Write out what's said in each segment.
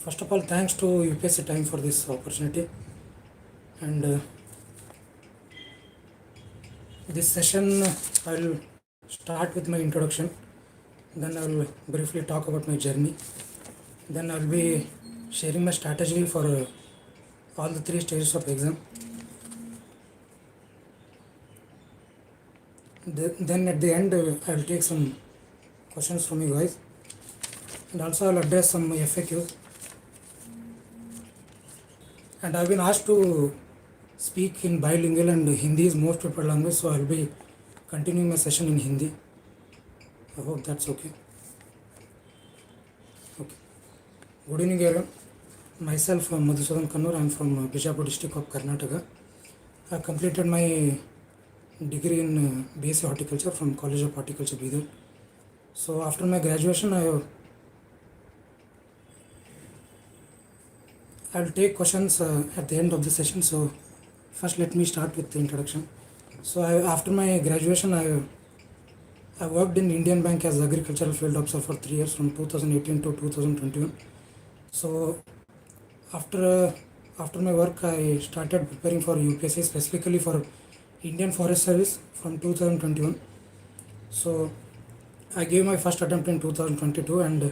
First of all, thanks to UPSC Time for this opportunity. And this session, I'll start with my introduction. Then I'll briefly talk about my journey. Then I'll be sharing my strategy for all the three stages of exam. Then at the end, I'll take some questions from you guys. And also I'll address some FAQs. And I've been asked to speak in bilingual, and Hindi is most preferred language, so I'll be continuing my session in Hindi. I hope that's okay. Okay. Good evening, everyone. Myself, Madhusudan Kannur. I'm from Bijapur district of Karnataka. I completed my degree in BSc Horticulture from College of Horticulture, Bidar. So after my graduation, I'll take questions at the end of the session. So first, let me start with the introduction. So after my graduation, I worked in Indian Bank as agricultural field officer for 3 years from 2018 to 2021. So after my work, I started preparing for UPSC, specifically for Indian Forest Service from 2021. So I gave my first attempt in 2022, and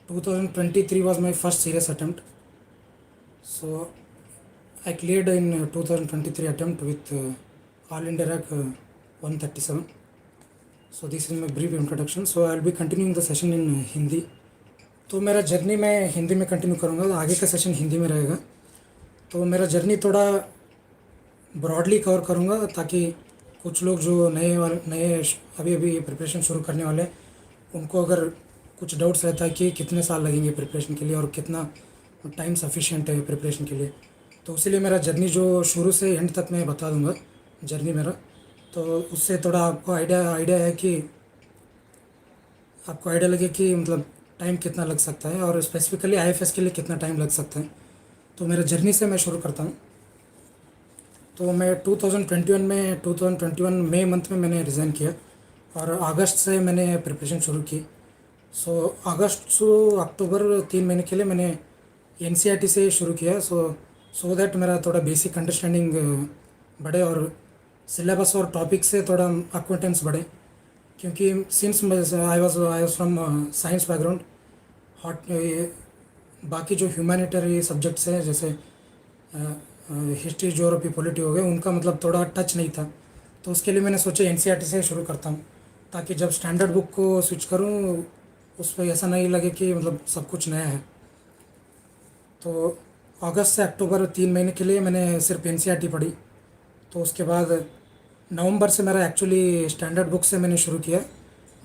2023 was my first serious attempt. So I cleared in 2023 attempt with All India rank 137. So this is my brief introduction. So I'll be continuing the session in Hindi. तो मेरा journey मैं हिंदी में continue करूँगा, आगे का session Hindi में रहेगा. तो मेरा जर्नी थोड़ा ब्रॉडली कवर करूँगा ताकि कुछ लोग जो नए अभी प्रिपरेशन शुरू करने वाले उनको अगर कुछ डाउट्स रहता है कि कितने साल लगेंगे प्रिपरेशन के लिए और कितना टाइम सफिशिएंट है प्रिपरेशन के लिए, तो इसीलिए मेरा जर्नी जो शुरू से एंड तक मैं बता दूंगा जर्नी मेरा. तो उससे थोड़ा आपको आइडिया है कि आपको आइडिया लगे कि मतलब टाइम कितना लग सकता है और स्पेसिफिकली IFS के लिए कितना टाइम लग सकता है. तो मेरा जर्नी से मैं शुरू करता हूँ. तो मैं 2021 मई मंथ में मैंने रिज़ाइन किया और अगस्त से मैंने प्रिपरेशन शुरू की. सो अगस्त से अक्टूबर 3 महीने के लिए मैंने NCERT से शुरू किया. सो दैट मेरा थोड़ा बेसिक अंडरस्टैंडिंग बढ़े और सिलेबस और टॉपिक से थोड़ा अक्वेंटेंस बढ़े, क्योंकि since I was from science background. बाकी जो ह्यूमैनिटरी सब्जेक्ट्स हैं जैसे हिस्ट्री, ज्योग्राफी, पॉलिटी हो गए, उनका मतलब थोड़ा टच नहीं था. तो उसके लिए मैंने सोचा NCERT से शुरू करता हूँ ताकि जब स्टैंडर्ड बुक को स्विच करूँ उस पर ऐसा नहीं लगे कि मतलब सब कुछ नया है. तो अगस्त से अक्टूबर 3 महीने के लिए मैंने सिर्फ NCERT पढ़ी. तो उसके बाद नवंबर से मेरा एक्चुअली स्टैंडर्ड बुक से मैंने शुरू किया.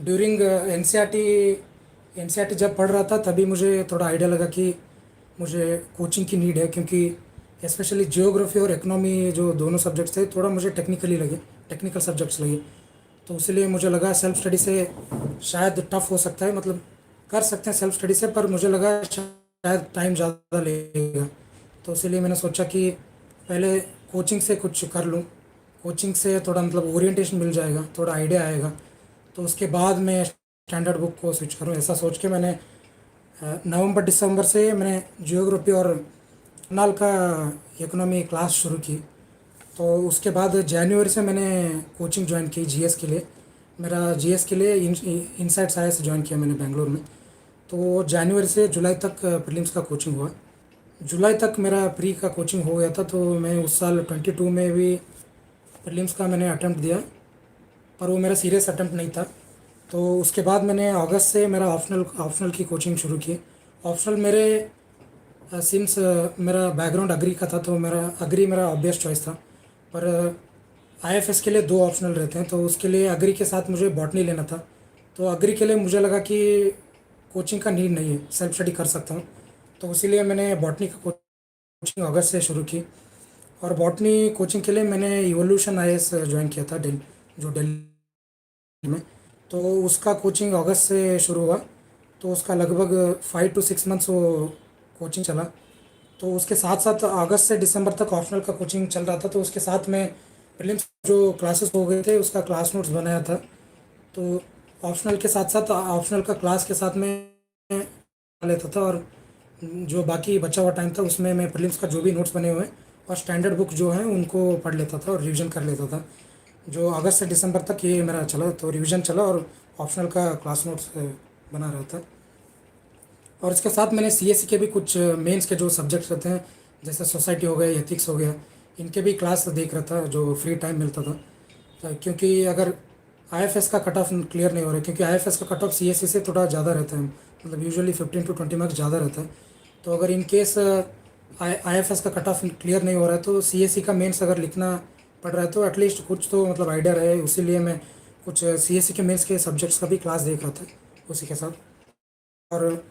ड्यूरिंग NCERT जब पढ़ रहा था तभी मुझे थोड़ा आइडिया लगा कि मुझे कोचिंग की नीड है, क्योंकि स्पेशली जियोग्राफी और इकोनॉमी जो दोनों सब्जेक्ट्स थे थोड़ा मुझे टेक्निकल सब्जेक्ट्स लगे. तो इसलिए मुझे लगा सेल्फ स्टडी से शायद टफ़ हो सकता है, मतलब कर सकते हैं सेल्फ स्टडी से, पर मुझे लगा शायद टाइम ज़्यादा लगेगा. तो इसीलिए मैंने सोचा कि पहले कोचिंग से कुछ कर लूँ, कोचिंग से थोड़ा मतलब ओरिएंटेशन मिल जाएगा, थोड़ा आइडिया आएगा, तो उसके बाद मैं स्टैंडर्ड बुक को स्विच करूँ. ऐसा सोच के मैंने नवंबर दिसंबर से मैंने जियोग्राफी और नाल का इकोनॉमी क्लास शुरू की. तो उसके बाद जनवरी से मैंने कोचिंग ज्वाइन की GS के लिए. मेरा GS के लिए इनसाइट्स IAS ज्वाइन किया मैंने बेंगलोर में. तो जनवरी से जुलाई तक प्रीलिम्स का कोचिंग हुआ. जुलाई तक मेरा प्री का कोचिंग हो गया था. तो मैं उस साल 22 में भी प्रीलिम्स का मैंने अटैम्प्ट दिया, पर वो मेरा सीरियस अटैम्प्ट नहीं था. तो उसके बाद मैंने अगस्त से मेरा ऑप्शनल की कोचिंग शुरू की. ऑप्शनल मेरे सिंस मेरा बैकग्राउंड अग्री का था, तो मेरा ऑब्वियस चॉइस था. पर IFS के लिए 2 ऑप्शनल रहते हैं, तो उसके लिए अग्री के साथ मुझे बॉटनी लेना था. तो अग्री के लिए मुझे लगा कि कोचिंग का नीड नहीं है, सेल्फ स्टडी कर सकता हूँ. तो इसीलिए मैंने बॉटनी का कोचिंग अगस्त से शुरू की. और बॉटनी कोचिंग के लिए मैंने इवोल्यूशन IAS ज्वाइन किया था दिल्ली में. तो उसका कोचिंग अगस्त से शुरू हुआ. तो उसका लगभग 5 to 6 मंथ्स वो कोचिंग चला. तो उसके साथ साथ अगस्त से दिसंबर तक ऑप्शनल का कोचिंग चल रहा था. तो उसके साथ में प्रीलिम्स जो क्लासेस हो गए थे उसका क्लास नोट्स बनाया था. तो ऑप्शनल के साथ साथ ऑप्शनल का क्लास के साथ में लेता था और जो बाकी बचा हुआ टाइम था उसमें मैं प्रीलिम्स का जो भी नोट्स बने हुए हैं और स्टैंडर्ड बुक जो हैं उनको पढ़ लेता था और रिवीजन कर लेता था। जो अगस्त से दिसंबर तक ये मेरा चला, तो रिवीजन चला और ऑप्शनल का क्लास नोट्स बना रहा था। और इसके साथ मैंने सीएससी के भी कुछ मेंस के जो सब्जेक्ट्स रहते हैं, जैसे सोसाइटी हो गया, एथिक्स हो गया, इनके भी क्लास देख रहा था जो फ्री टाइम मिलता था। तो क्योंकि अगर आईएफएस का कट ऑफ क्लियर नहीं हो रहा है, क्योंकि आईएफएस का कट ऑफ सीएससी से थोड़ा ज़्यादा रहता है, मतलब यूजुअली 15 to 20 मार्क्स ज़्यादा रहता है। तो अगर इन केस आईएफएस का कट ऑफ क्लियर नहीं हो रहा है तो सीएससी का मेंस अगर लिखना पड़ रहा है तो एटलीस्ट कुछ तो मतलब आइडिया रहे, इसीलिए मैं कुछ सीएससी के मेंस के सब्जेक्ट्स का भी क्लास देख रहा था उसी के साथ। और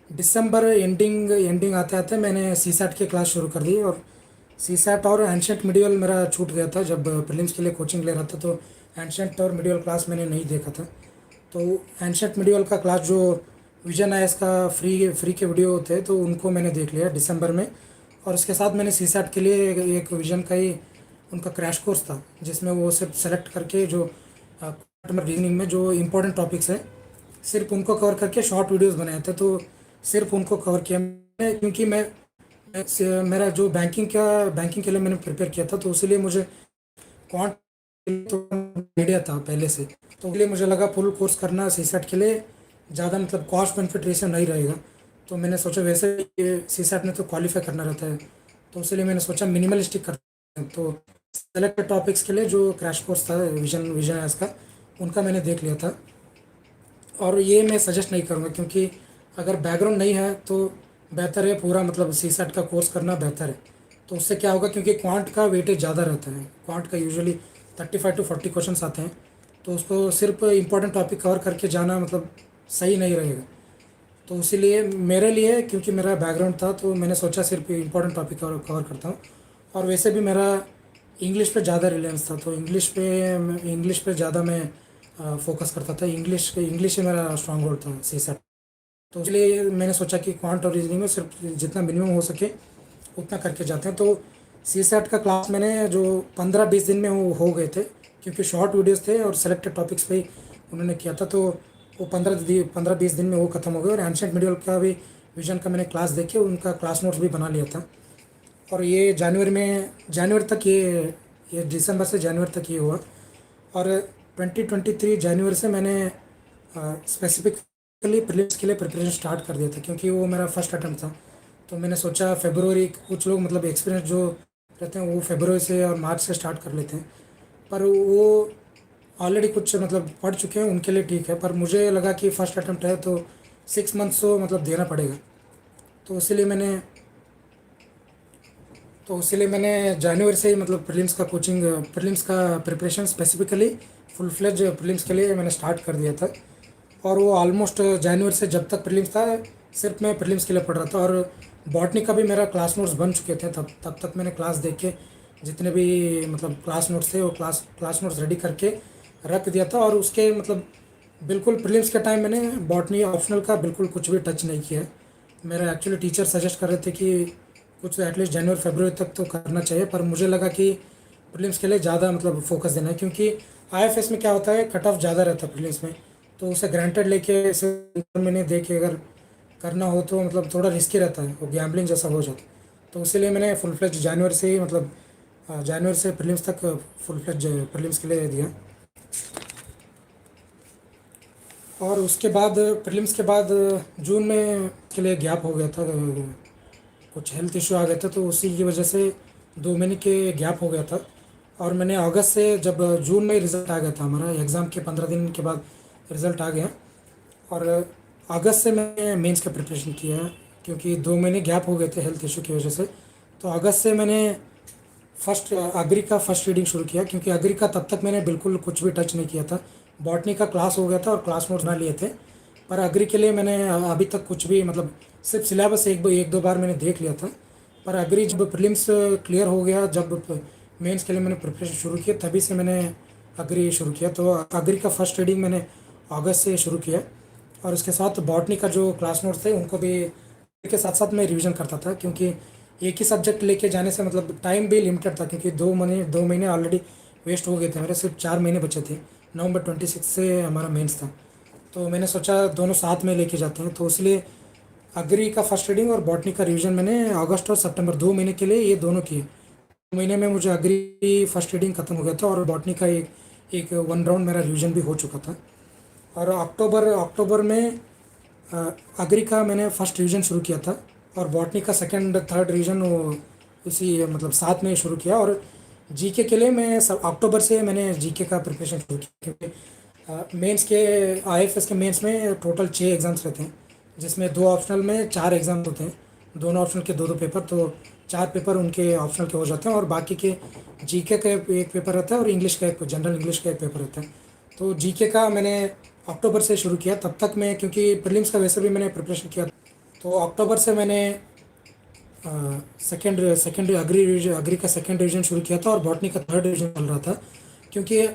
दिसंबर एंडिंग एंडिंग आते आते मैंने सी सैट की क्लास शुरू कर दी। और सी सैट और एंशंट मिडिवल मेरा छूट गया था जब प्रीलिम्स के लिए कोचिंग ले रहा था, तो एंशंट और मिडिवल क्लास मैंने नहीं देखा था। तो एंशंट मिडिवल का क्लास जो विजन आईएएस का फ्री के वीडियो थे तो उनको मैंने देख लिया दिसंबर में। और उसके साथ मैंने सी सैट के लिए एक विजन का ही उनका क्रैश कोर्स था, जिसमें वो सिर्फ सेलेक्ट करके जो रीजनिंग में जो इम्पोर्टेंट टॉपिक्स हैं सिर्फ उनको कवर करके शॉर्ट वीडियोस बनाए थे, तो सिर्फ उनको कवर किया मैंने। क्योंकि मेरा जो बैंकिंग के लिए मैंने प्रिपेयर किया था, तो इसीलिए मुझे क्वांट तो आइडिया था पहले से, तो इसलिए मुझे लगा फुल कोर्स करना सी सेट के लिए ज़्यादा मतलब कॉस्ट बेनिफिट रेशियो नहीं रहेगा। तो मैंने सोचा वैसे सी सेट में तो क्वालिफाई करना रहता है, तो इसलिए मैंने सोचा मिनिमलिस्टिक करते हैं। तो सेलेक्टेड टॉपिक्स के लिए जो क्रैश कोर्स था विजन विजन एस का, उनका मैंने देख लिया था। और ये मैं सजेस्ट नहीं करूँगा, क्योंकि अगर बैकग्राउंड नहीं है तो बेहतर है पूरा मतलब सी सेट का कोर्स करना बेहतर है। तो उससे क्या होगा, क्योंकि क्वांट का वेटेज ज़्यादा रहता है, क्वांट का यूजुअली 35 to 40 क्वेश्चन आते हैं, तो उसको सिर्फ इंपॉर्टेंट टॉपिक कवर करके जाना मतलब सही नहीं रहेगा। तो इसीलिए मेरे लिए, क्योंकि मेरा बैकग्राउंड था, तो मैंने सोचा सिर्फ इंपॉर्टेंट टॉपिक कवर करता हूँ। और वैसे भी मेरा इंग्लिश पे ज़्यादा रिलेंस था, तो इंग्लिश पे ज़्यादा मैं फोकस करता था। इंग्लिश ही मेरा स्ट्रांग होल्ड था सी सेट। तो इसलिए मैंने सोचा कि क्वांट और रीजनिंग में सिर्फ जितना मिनिमम हो सके उतना करके जाते हैं। तो सी सेट का क्लास मैंने जो 15-20 दिन में हो गए थे, क्योंकि शॉर्ट वीडियोस थे और सेलेक्टेड टॉपिक्स पे ही उन्होंने किया था, तो वो 15-20 दिन में वो ख़त्म हो गया। और एंशिएंट मिडिवल का भी विजन का मैंने क्लास देखे, उनका क्लास नोट्स भी बना लिया था। और ये जनवरी तक ये दिसंबर से जनवरी तक ये हुआ। और 2023 जनवरी से मैंने स्पेसिफिकली प्रीलिम्स के लिए प्रिपरेशन स्टार्ट कर दिया था, क्योंकि वो मेरा फर्स्ट अटैम्प्ट था। तो मैंने सोचा फरवरी, कुछ लोग मतलब एक्सपीरियंस जो रहते हैं वो फरवरी से और मार्च से स्टार्ट कर लेते हैं, पर वो ऑलरेडी कुछ मतलब पढ़ चुके हैं उनके लिए ठीक है, पर मुझे लगा कि फ़र्स्ट अटैम्प्ट है तो 6 मंथ्स तो मतलब देना पड़ेगा। तो इसीलिए मैंने जनवरी से ही मतलब प्रीलिम्स का preparation specifically full fledged prelims के लिए मैंने स्टार्ट कर दिया था। और वो ऑलमोस्ट जनवरी से जब तक प्रीलिम्स था सिर्फ मैं प्रीलिम्स के लिए पढ़ रहा था। और बॉटनी का भी मेरा क्लास नोट्स बन चुके थे, तब तक मैंने क्लास देख के जितने भी मतलब क्लास नोट्स थे वो क्लास नोट्स रेडी करके रख दिया था। और उसके मतलब बिल्कुल प्रीलिम्स के टाइम मैंने बॉटनी ऑप्शनल का बिल्कुल कुछ भी टच नहीं किया। मेरा एक्चुअली टीचर सजेस्ट कर रहे थे कि कुछ एटलीस्ट जनवरी फरवरी तक तो करना चाहिए, पर मुझे लगा कि प्रीलिम्स के लिए ज़्यादा मतलब फोकस देना है, क्योंकि आईएफएस में क्या होता है कट ऑफ ज़्यादा रहता है प्रीलिम्स में, तो उसे ग्रांटेड लेके इसे मैंने देख के अगर करना हो तो मतलब थोड़ा रिस्की रहता है, वो गैम्बलिंग जैसा हो जाता है। तो इसीलिए मैंने फुल फ्लेज जनवरी से ही मतलब जनवरी से प्रीलिम्स तक फुल फ्लेज प्रीलिम्स के लिए दिया। और उसके बाद प्रीलिम्स के बाद जून में के लिए गैप हो गया था, कुछ हेल्थ इशू आ गए थे, तो उसी की वजह से 2 महीने के गैप हो गया था। और मैंने अगस्त से, जब जून में रिज़ल्ट आ गया था हमारा एग्ज़ाम के 15 दिन के बाद रिज़ल्ट आ गया, और अगस्त से मैंने मेंस का प्रिपरेशन किया है, क्योंकि 2 महीने गैप हो गए थे हेल्थ इशू की वजह से। तो अगस्त से मैंने अग्री का फर्स्ट रीडिंग शुरू किया, क्योंकि अग्री का तब तक मैंने बिल्कुल कुछ भी टच नहीं किया था। बॉटनी का क्लास हो गया था और क्लास नोट्स बना लिए थे, पर अग्री के लिए मैंने अभी तक कुछ भी मतलब सिर्फ सिलेबस एक दो बार मैंने देख लिया था। पर अग्री जब प्रीलिम्स क्लियर हो गया, जब मेंस के लिए मैंने प्रिपरेशन शुरू किया, तभी से मैंने अग्री शुरू किया। तो अग्री का फर्स्ट रीडिंग मैंने अगस्त से शुरू किया। और उसके साथ बॉटनी का जो क्लास नोट्स थे उनको भी के साथ साथ मैं रिवीजन करता था, क्योंकि एक ही सब्जेक्ट लेके जाने से मतलब टाइम भी लिमिटेड था, क्योंकि 2 महीने ऑलरेडी वेस्ट हो गए थे मेरे, सिर्फ 4 महीने बचे थे। नवंबर 26 से हमारा मेंस था, तो मैंने सोचा दोनों साथ में लेके जाते हैं। तो इसलिए अग्री का फर्स्ट रीडिंग और बॉटनी का रिवीजन मैंने अगस्त और सितंबर 2 महीने के लिए ये दोनों किए। महीने में मुझे अग्री फर्स्ट रीडिंग खत्म हो गया था और बॉटनी का एक एक वन राउंड मेरा रिवीजन भी हो चुका था। और अक्टूबर अक्टूबर में अग्री का मैंने फर्स्ट रिवीजन शुरू किया था और बॉटनी का सेकंड थर्ड रिवीजन वो उसी मतलब साथ में शुरू किया। और जीके के लिए मैं सब अक्टूबर से मैंने जीके का प्रिपरेशन शुरू किया, क्योंकि मेंस के आईएफएस के मेंस में टोटल 6 एग्ज़ाम्स रहते हैं, जिसमें 2 ऑप्शनल में 4 एग्ज़ाम होते हैं, दोनों ऑप्शनल के 2 पेपर, तो 4 पेपर उनके ऑप्शनल के हो जाते हैं और बाकी के जीके का एक पेपर रहता है और इंग्लिश का एक जनरल इंग्लिश का एक पेपर रहता है। तो जीके का मैंने अक्टूबर से शुरू किया, तब तक मैं क्योंकि प्रीलिम्स का वैसे भी मैंने प्रिपरेशन किया, तो अक्टूबर से मैंने सेकेंड सेकेंड अग्री का सेकेंड डिवीज़न शुरू किया था और बॉटनी का थर्ड डिवीज़न चल रहा था। क्योंकि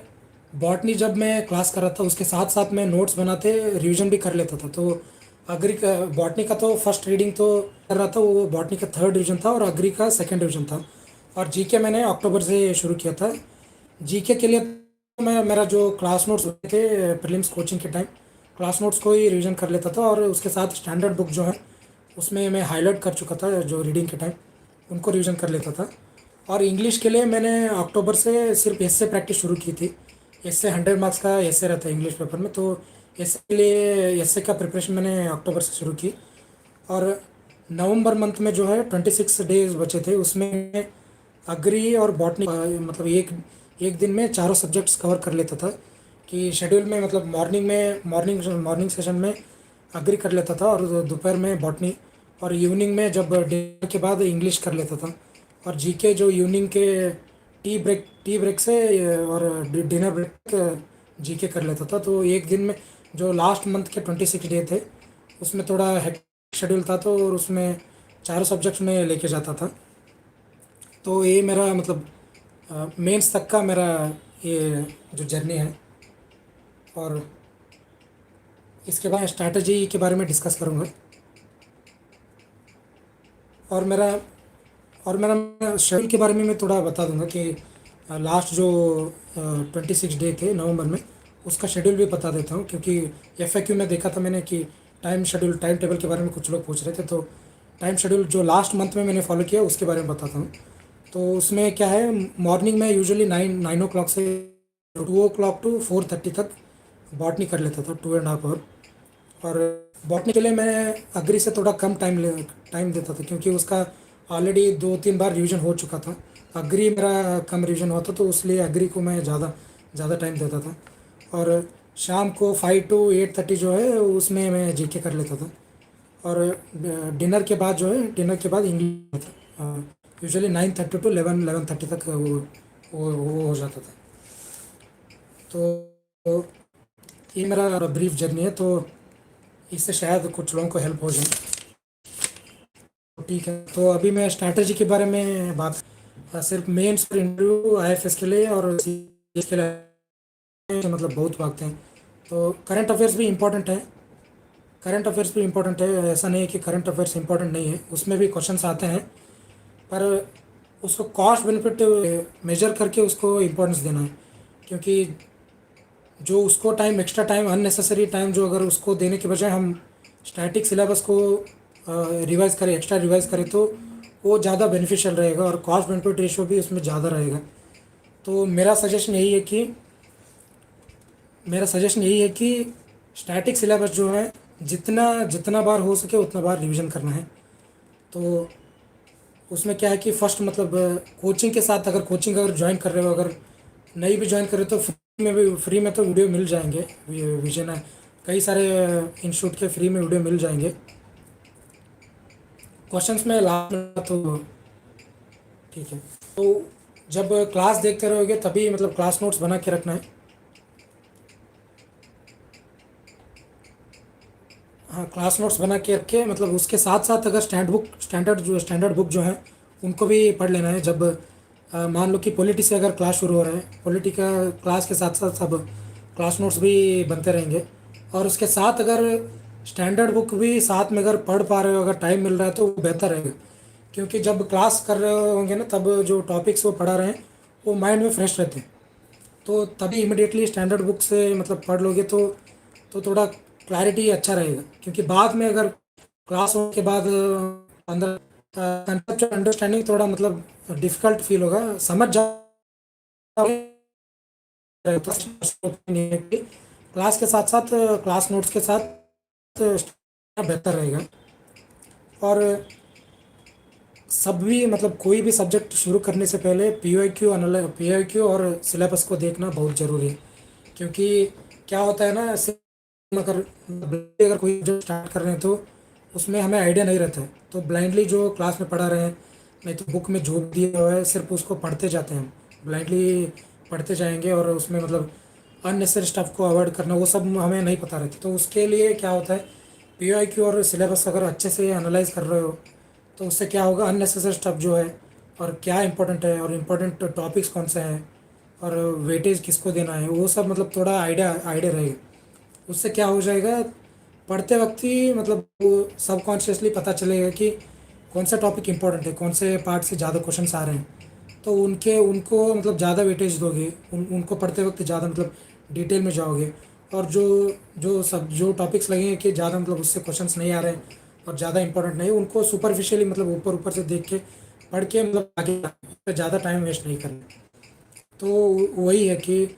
बॉटनी जब मैं क्लास कर रहा था उसके साथ साथ मैं नोट्स बनाते रिवीजन भी कर लेता था। तो अग्री का बॉटनी का तो फर्स्ट रीडिंग तो कर रहा था, वो बॉटनी का थर्ड डिवीज़न था और अग्री का सेकेंड डिवीज़न था। और जीके मैंने अक्टूबर से शुरू किया था। जीके के लिए मैं मेरा जो क्लास नोट्स होते थे प्रीलिम्स कोचिंग के टाइम, क्लास नोट्स को ही रिवीजन कर लेता था और उसके साथ स्टैंडर्ड बुक जो है उसमें मैं हाईलाइट कर चुका था जो रीडिंग के टाइम, उनको रिवीजन कर लेता था। और इंग्लिश के लिए मैंने अक्टूबर से सिर्फ एस्से प्रैक्टिस शुरू की थी। एस्से 100 मार्क्स का एस्से रहता है इंग्लिश पेपर में, तो एस्से के लिए एस्से का प्रिपरेशन मैंने अक्टूबर से शुरू की। और नवंबर मंथ में जो है 26 डेज बचे थे, उसमें अग्री और बॉटनी मतलब एक एक दिन में चारों सब्जेक्ट्स कवर कर लेता था। कि शेड्यूल में मतलब मॉर्निंग सेशन में अग्री कर लेता था और दोपहर में बॉटनी, और इवनिंग में जब डिनर के बाद इंग्लिश कर लेता था। और जीके जो इवनिंग के टी ब्रेक से और डिनर ब्रेक जीके कर लेता था। तो एक दिन में जो लास्ट मंथ के 26 डे थे उसमें थोड़ा हेक्टिक शेड्यूल था, तो और उसमें चारों सब्जेक्ट्स में लेके जाता था। तो ये मेरा मतलब मेंस तक का मेरा ये जो जर्नी है। और इसके बाद स्ट्रैटेजी के बारे में डिस्कस करूँगा। और मेरा शेड्यूल के बारे में मैं थोड़ा बता दूंगा कि लास्ट जो 26 डे थे नवंबर में, उसका शेड्यूल भी बता देता हूँ। क्योंकि एफएक्यू में देखा था मैंने कि टाइम टेबल के बारे में कुछ लोग पूछ रहे थे, तो टाइम शेड्यूल जो लास्ट मंथ में मैंने फॉलो किया उसके बारे में बताता हूँ। तो उसमें क्या है, मॉर्निंग में यूजुअली 9 o'clock से 2 o'clock टू 4:30 तक बॉटनी कर लेता था, 2.5 आवर। और बॉटनी के लिए मैं अग्री से थोड़ा कम टाइम देता था, क्योंकि उसका ऑलरेडी 2-3 बार रिवीजन हो चुका था। अग्री मेरा कम रिवीजन हुआ था, तो इसलिए अग्री को मैं ज़्यादा टाइम देता था। और शाम को 5 to 8:30 जो है उसमें मैं जीके कर लेता था। और डिनर के बाद इंग्लिश था, यूजुअली 9:30 to 11:30 तक वो हो जाता था। तो ये मेरा ब्रीफ जर्नी है, तो इससे शायद कुछ लोगों को हेल्प हो जाए। तो ठीक है, तो अभी मैं स्ट्रैटेजी के बारे में बात सिर्फ मेंस और इंटरव्यू आईएफएस के लिए और CS के लिए मतलब बहुत भागते हैं। तो करंट अफेयर्स भी इम्पोर्टेंट है, ऐसा नहीं है कि करंट अफेयर्स इंपॉर्टेंट नहीं है, उसमें भी क्वेश्चंस आते हैं। पर उसको कॉस्ट बेनिफिट मेजर करके उसको इम्पोर्टेंस देना है। क्योंकि जो उसको एक्स्ट्रा टाइम अननेसेसरी टाइम जो अगर उसको देने के बजाय हम स्टैटिक सिलेबस को एक्स्ट्रा रिवाइज करें, तो वो ज़्यादा बेनिफिशियल रहेगा और कॉस्ट बेनिफिट रेशियो भी उसमें ज़्यादा रहेगा। तो मेरा सजेशन यही है कि स्टैटिक सिलेबस जो है जितना जितना बार हो सके उतना बार रिवीजन करना है। तो उसमें क्या है कि फर्स्ट मतलब कोचिंग के साथ अगर ज्वाइन कर रहे हो, अगर नहीं भी ज्वाइन कर रहे हो, तो फ्री में तो वीडियो मिल जाएंगे। विजन है, कई सारे इंस्टीट्यूट के फ्री में वीडियो मिल जाएंगे। क्वेश्चंस में लास्ट में तो ठीक है। तो जब क्लास देखते रहोगे तभी मतलब क्लास नोट्स बना के रखना है। हाँ, क्लास नोट्स बना के रखे, मतलब उसके साथ साथ अगर स्टैंडर्ड बुक जो है उनको भी पढ़ लेना है। जब मान लो कि पॉलिटी से अगर क्लास शुरू हो रहा है, पॉलिटी का क्लास के साथ साथ सब क्लास नोट्स भी बनते रहेंगे। और उसके साथ अगर स्टैंडर्ड बुक भी साथ में अगर पढ़ पा रहे हो, अगर टाइम मिल रहा है, तो वो बेहतर रहेगा। क्योंकि जब क्लास कर रहे होंगे ना, तब जो टॉपिक्स वो पढ़ा रहे हैं वो माइंड में फ्रेश रहते हैं। तो तभी इमिडिएटली स्टैंडर्ड बुक से मतलब पढ़ लोगे तो थोड़ा क्लैरिटी अच्छा रहेगा। क्योंकि बाद में अगर क्लास होने के बाद अंदर कंसेप्चुअल अंडरस्टैंडिंग थोड़ा मतलब डिफिकल्ट फील होगा, समझ जाओगे तो नहीं है कि क्लास के साथ साथ क्लास नोट्स के साथ बेहतर रहेगा। और सभी मतलब कोई भी सब्जेक्ट शुरू करने से पहले पी और सिलेबस को देखना बहुत ज़रूरी है। क्योंकि क्या होता है ना, अगर अगर कोई जो स्टार्ट कर रहे हैं तो उसमें हमें आइडिया नहीं रहता है, तो ब्लाइंडली जो क्लास में पढ़ा रहे हैं, नहीं तो बुक में जो दिया हुआ है सिर्फ उसको पढ़ते जाते हैं, ब्लाइंडली पढ़ते जाएंगे और उसमें मतलब अननेसेसरी स्टफ को अवॉइड करना वो सब हमें नहीं पता रहती। तो उसके लिए क्या होता है, पी और सिलेबस अगर अच्छे से एनालाइज कर रहे हो तो उससे क्या होगा, अननेसेसरी स्टफ जो है और क्या इंपॉर्टेंट है और इम्पोर्टेंट टॉपिक्स कौन से हैं और वेटेज किसको देना है, वो सब मतलब थोड़ा आइडिया आइडिया रहेगा। उससे क्या हो जाएगा, पढ़ते वक्त ही मतलब वो सबकॉन्शियसली पता चलेगा कि कौन सा टॉपिक इंपॉर्टेंट है, कौन से पार्ट से ज़्यादा क्वेश्चंस आ रहे हैं। तो उनको मतलब ज़्यादा वेटेज दोगे, उनको पढ़ते वक्त ज़्यादा मतलब डिटेल में जाओगे। और जो टॉपिक्स लगेंगे कि ज़्यादा मतलब उससे क्वेश्चंस नहीं आ रहे हैं और ज़्यादा इंपॉर्टेंट नहीं, उनको सुपरफिशियली मतलब ऊपर ऊपर से देख के पढ़ के मतलब आगे ज़्यादा टाइम वेस्ट नहीं करना। तो वही है कि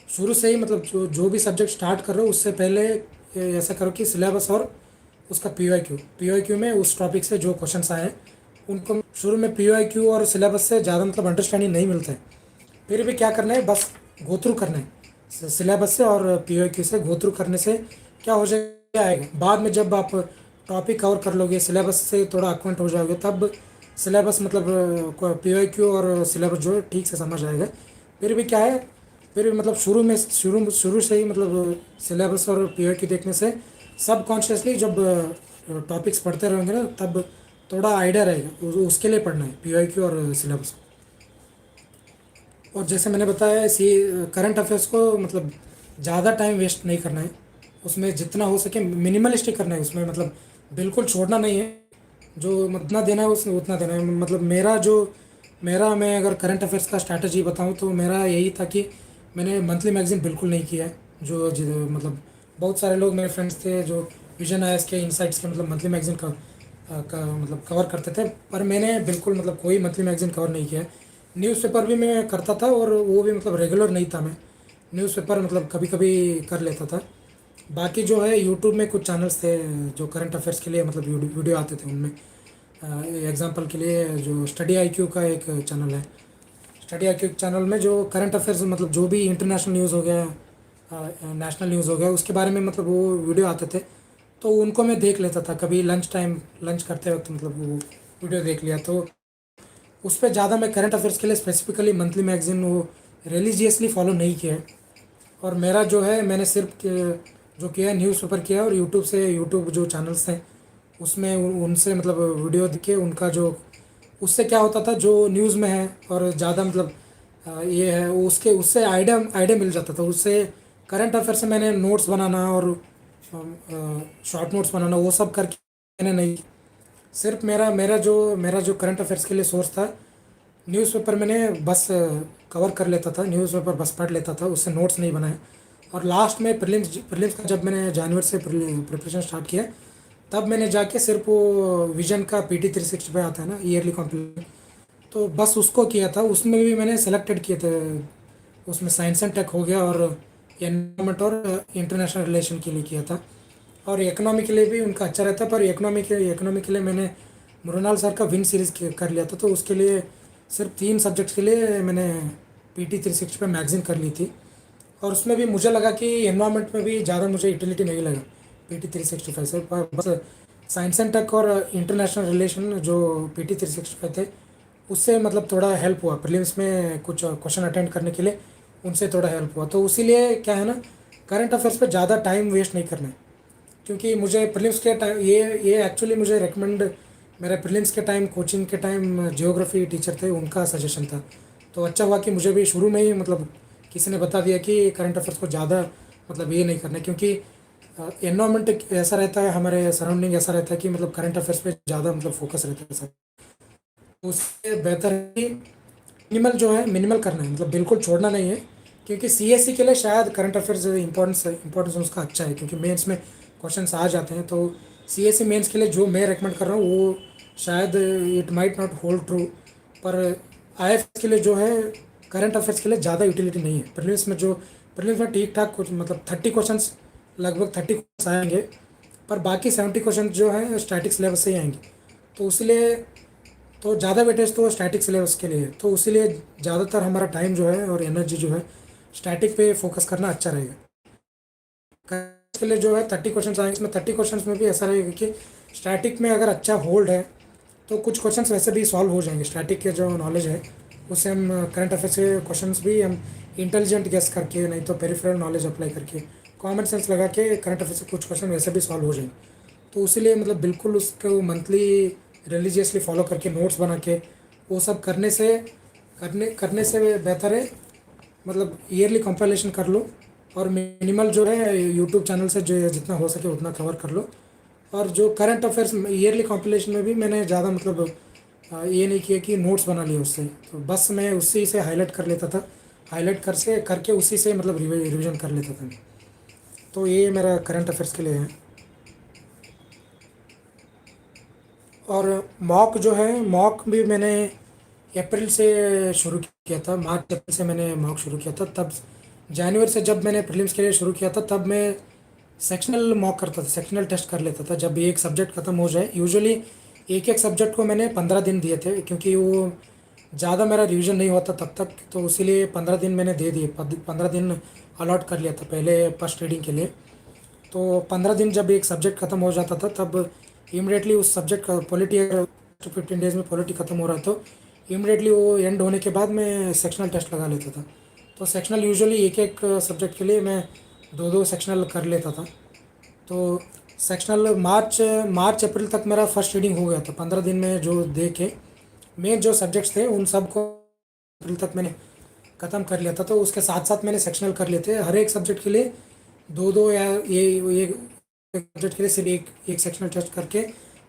शुरू से ही मतलब जो भी सब्जेक्ट स्टार्ट कर रहे हो उससे पहले ऐसा करो कि सिलेबस और उसका पी वाई क्यू में उस टॉपिक से जो क्वेश्चंस आए हैं उनको शुरू में पी वाई क्यू और सिलेबस से ज़्यादा मतलब अंडरस्टैंडिंग नहीं मिलता है। फिर भी क्या करना है, बस गो थ्रू करना है सिलेबस से और पी वाई क्यू से गो थ्रू करने से क्या हो जाएगा, आएगा बाद में जब आप टॉपिक कवर कर लोगे, सिलेबस से थोड़ा अक्वेंट हो जाओगे, तब सिलेबस मतलब पी वाई क्यू और सिलेबस जो है ठीक से समझ आएगा। फिर भी क्या है, फिर भी मतलब शुरू से ही मतलब सिलेबस और पी वाई क्यू देखने से सब कॉन्शियसली जब टॉपिक्स पढ़ते रहेंगे ना, तब थोड़ा आइडिया रहेगा उसके लिए पढ़ना है पी वाई क्यू और सिलेबस। और जैसे मैंने बताया, इसी करंट अफेयर्स को मतलब ज़्यादा टाइम वेस्ट नहीं करना है, उसमें जितना हो सके मिनिमलिस्टिक करना है, उसमें मतलब बिल्कुल छोड़ना नहीं है। जो उतना देना है उसमें उतना देना है। मतलब मैं अगर करंट अफेयर्स का स्ट्रैटेजी बताऊं तो मेरा यही था कि मैंने मंथली मैगज़ीन बिल्कुल नहीं किया है। मतलब बहुत सारे लोग मेरे फ्रेंड्स थे जो विजन आयस के, इनसाइट्स के मतलब मंथली मैगज़ीन का मतलब कवर करते थे, पर मैंने बिल्कुल मतलब कोई मंथली मैगज़ीन कवर नहीं किया है। न्यूज़पेपर भी मैं करता था और वो भी मतलब रेगुलर नहीं था। मैं न्यूज़पेपर मतलब कभी कभी कर लेता था। बाकी जो है यूट्यूब में कुछ चैनल्स थे जो करंट अफेयर्स के लिए मतलब वीडियो आते थे उनमें। एग्जांपल के लिए जो स्टडी आईक्यू का एक चैनल है, स्टडी आईक्यू चैनल में जो करंट अफेयर्स मतलब जो भी इंटरनेशनल न्यूज़ हो गया, नेशनल न्यूज़ हो गया, उसके बारे में मतलब वो वीडियो आते थे। तो उनको मैं देख लेता था कभी लंच करते वक्त मतलब वो वीडियो देख लिया। तो उस पर ज़्यादा मैं करंट अफेयर्स के लिए स्पेसिफिकली मंथली मैगज़ीन वो रिलीजियसली फॉलो नहीं किया है। और मेरा जो है मैंने सिर्फ जो किया है न्यूज़पेपर किया है, और यूट्यूब जो चैनल्स हैं उसमें उनसे मतलब वीडियो देख के उनका जो उससे क्या होता था, जो न्यूज़ में है और ज़्यादा मतलब ये है वो उसके उससे आइडिया आइडिया मिल जाता था उससे। करंट अफेयर से मैंने नोट्स बनाना और शॉर्ट नोट्स बनाना वो सब करके मैंने नहीं, सिर्फ मेरा जो करंट अफेयर्स के लिए सोर्स था न्यूज़पेपर, मैंने बस कवर कर लेता था, न्यूज़पेपर बस पढ़ लेता था, उससे नोट्स नहीं बनाए। और लास्ट में प्रीलिम्स का जब मैंने जनवरी से प्रिपरेशन स्टार्ट किया, तब मैंने जाके सिर्फ वो विजन का PT 365 आता है ना, ईयरली कॉम्पिटिशन, तो बस उसको किया था। उसमें भी मैंने सेलेक्टेड किए थे, उसमें साइंस एंड टेक हो गया और एनवायरमेंट और इंटरनेशनल रिलेशन के लिए किया था। और इकोनॉमी के लिए भी उनका अच्छा रहता, पर इकोनॉमी के लिए मैंने मुरनाल सर का विन सीरीज़ कर लिया था, तो उसके लिए सिर्फ 3 सब्जेक्ट्स के लिए मैंने PT 365 मैगज़ीन कर ली थी। और उसमें भी मुझे लगा कि एनवायरमेंट में भी ज़्यादा मुझे यूटिलिटी नहीं लगा PT 365 से, पर बस साइंस एंड टेक और इंटरनेशनल रिलेशन जो PT 365 थे उससे मतलब थोड़ा हेल्प हुआ प्रीलिम्स में कुछ क्वेश्चन अटेंड करने के लिए, उनसे थोड़ा हेल्प हुआ। तो इसीलिए क्या है ना, करंट अफेयर्स पे ज़्यादा टाइम वेस्ट नहीं करना है। क्योंकि मुझे प्रीलिम्स के टाइम ये एक्चुअली मुझे रेकमेंड, मेरे प्रीलिम्स के टाइम कोचिंग के टाइम जियोग्राफी टीचर थे उनका सजेशन था। तो अच्छा हुआ कि मुझे भी शुरू में ही मतलब किसी ने बता दिया कि करंट अफेयर्स को ज़्यादा मतलब ये नहीं करना है, क्योंकि एनवायरनमेंट ऐसा रहता है, हमारे सराउंडिंग ऐसा रहता है कि मतलब करंट अफेयर्स पे ज़्यादा मतलब फोकस रहता है सर। तो उससे बेहतर है कि मिनिमल करना है, मतलब बिल्कुल छोड़ना नहीं है। क्योंकि CSE के लिए शायद करंट अफेयर्स इंपॉर्टेंस उसका अच्छा है, क्योंकि मेंस में क्वेश्चंस आ जाते हैं। तो CSE मेंस के लिए जो मैं रेकमेंड कर रहा हूँ वो शायद it might not hold true, पर IAS के लिए जो है करंट अफेयर्स के लिए ज़्यादा यूटिलिटी नहीं है। प्रीलिम्स में ठीक ठाक कुछ मतलब 30 क्वेश्चंस, लगभग 30 क्वेश्चन आएंगे, पर बाकी 70 क्वेश्चन जो है स्टैटिक सिलेबस से ही आएंगे। तो इसलिए तो ज़्यादा वेटेज तो स्टैटिक सिलेबस के लिए है, तो इसीलिए ज़्यादातर हमारा टाइम जो है और एनर्जी जो है स्टैटिक पे फोकस करना अच्छा रहेगा। के लिए जो है 30 क्वेश्चन आएंगे, इसमें 30 क्वेश्चन में भी ऐसा रहेगा कि स्टैटिक में अगर अच्छा होल्ड है तो कुछ क्वेश्चन वैसे भी सॉल्व हो जाएंगे। स्टैटिक के जो नॉलेज है उससे हम करंट अफेयर्स के क्वेश्चन भी हम इंटेलिजेंट गेस करके, नहीं तो पेरिफेरल नॉलेज अप्लाई करके, कॉमन सेंस लगा के करंट अफेयर्स के कुछ क्वेश्चन वैसे भी सॉल्व हो जाएंगे। तो इसीलिए मतलब बिल्कुल उसको मंथली रिलीजियसली फॉलो करके नोट्स बना के वो सब करने से बेहतर है मतलब ईयरली कंपाइलेशन कर लो, और मिनिमल जो है यूट्यूब चैनल से जो जितना हो सके उतना कवर कर लो। और जो करंट अफेयर्स ईयरली कंपाइलेशन में भी मैंने ज़्यादा मतलब ये नहीं किया कि नोट्स बना लिए उससे, तो बस मैं उसी से हाईलाइट कर लेता था, हाईलाइट करके उसी से मतलब रिवीजन कर लेता था मैं। तो ये मेरा करंट अफेयर्स के लिए है। और मॉक जो है, मॉक भी मैंने अप्रैल से शुरू किया था, मार्च अप्रैल से मैंने मॉक शुरू किया था। तब जनवरी से जब मैंने प्रीलिम्स के लिए शुरू किया था तब मैं सेक्शनल मॉक करता था, सेक्शनल टेस्ट कर लेता था जब एक सब्जेक्ट ख़त्म हो जाए। यूजुअली एक एक सब्जेक्ट को मैंने 15 दिन दिए थे, क्योंकि वो ज़्यादा मेरा रिवीजन नहीं होता तब तक, तो इसीलिए 15 दिन मैंने दे दिए, 15 दिन अलॉट कर लिया था पहले फर्स्ट रीडिंग के लिए। तो 15 दिन जब एक सब्जेक्ट ख़त्म हो जाता था तब इमिडिएटली उस सब्जेक्ट का पॉलिटी, अगर 15 डेज में पॉलिटी ख़त्म हो रहा तो इमिडिएटली वो एंड होने के बाद मैं सेक्शनल टेस्ट लगा लेता था। तो सेक्शनल यूजुअली एक एक सब्जेक्ट के लिए मैं दो दो सेक्शनल कर लेता था। तो सेक्शनल मार्च अप्रैल तक मेरा फर्स्ट रीडिंग हो गया था। 15 दिन में जो देखे मेन जो सब्जेक्ट्स थे उन सब को अप्रैल तक मैंने ख़त्म कर लिया था। तो उसके साथ साथ मैंने सेक्शनल कर लिए थे, हर एक सब्जेक्ट के लिए दो दो या ये सब्जेक्ट के लिए सिर्फ एक एक सेक्शनल टेस्ट करके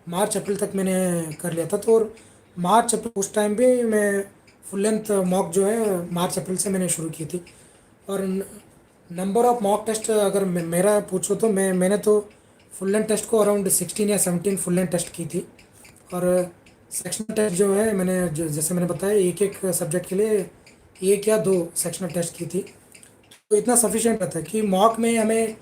मार्च अप्रैल तक मैंने कर लिया था। तो और मार्च अप्रैल उस टाइम भी मैं फुल लेंथ मॉक जो है मार्च अप्रैल से मैंने शुरू की थी। और नंबर ऑफ मॉक टेस्ट अगर मेरा पूछो तो मैंने तो फुल लेंथ टेस्ट को अराउंड 16 या 17 फुल लेंथ टेस्ट की थी। और सेक्शनल टेस्ट जो है मैंने जैसे मैंने बताया एक एक सब्जेक्ट के लिए एक या दो सेक्शनल टेस्ट की थी। तो इतना सफिशिएंट रहता है कि मॉक में हमें